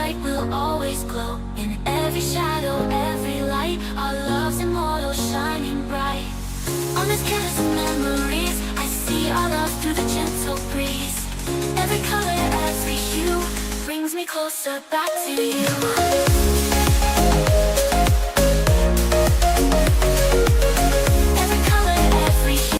light will always glow. In every shadow, every light, our love's immortal, shining bright. color, every hue brings me closer back to you. Every color, every hue.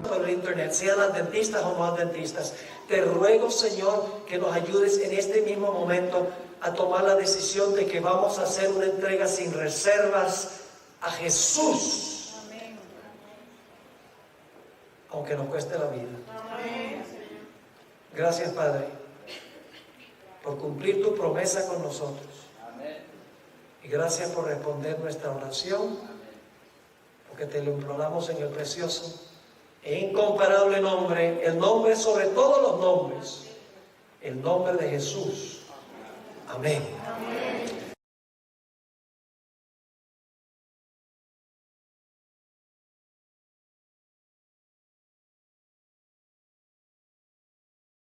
Por el internet, sean adventistas o no adventistas, te ruego, Señor, que nos ayudes en este mismo momento a tomar la decisión de que vamos a hacer una entrega sin reservas a Jesús, aunque nos cueste la vida. Gracias, Padre, por cumplir tu promesa con nosotros, y gracias por responder nuestra oración, porque te lo imploramos en el precioso e incomparable nombre, el nombre sobre todos los nombres, el nombre de Jesús. Amén.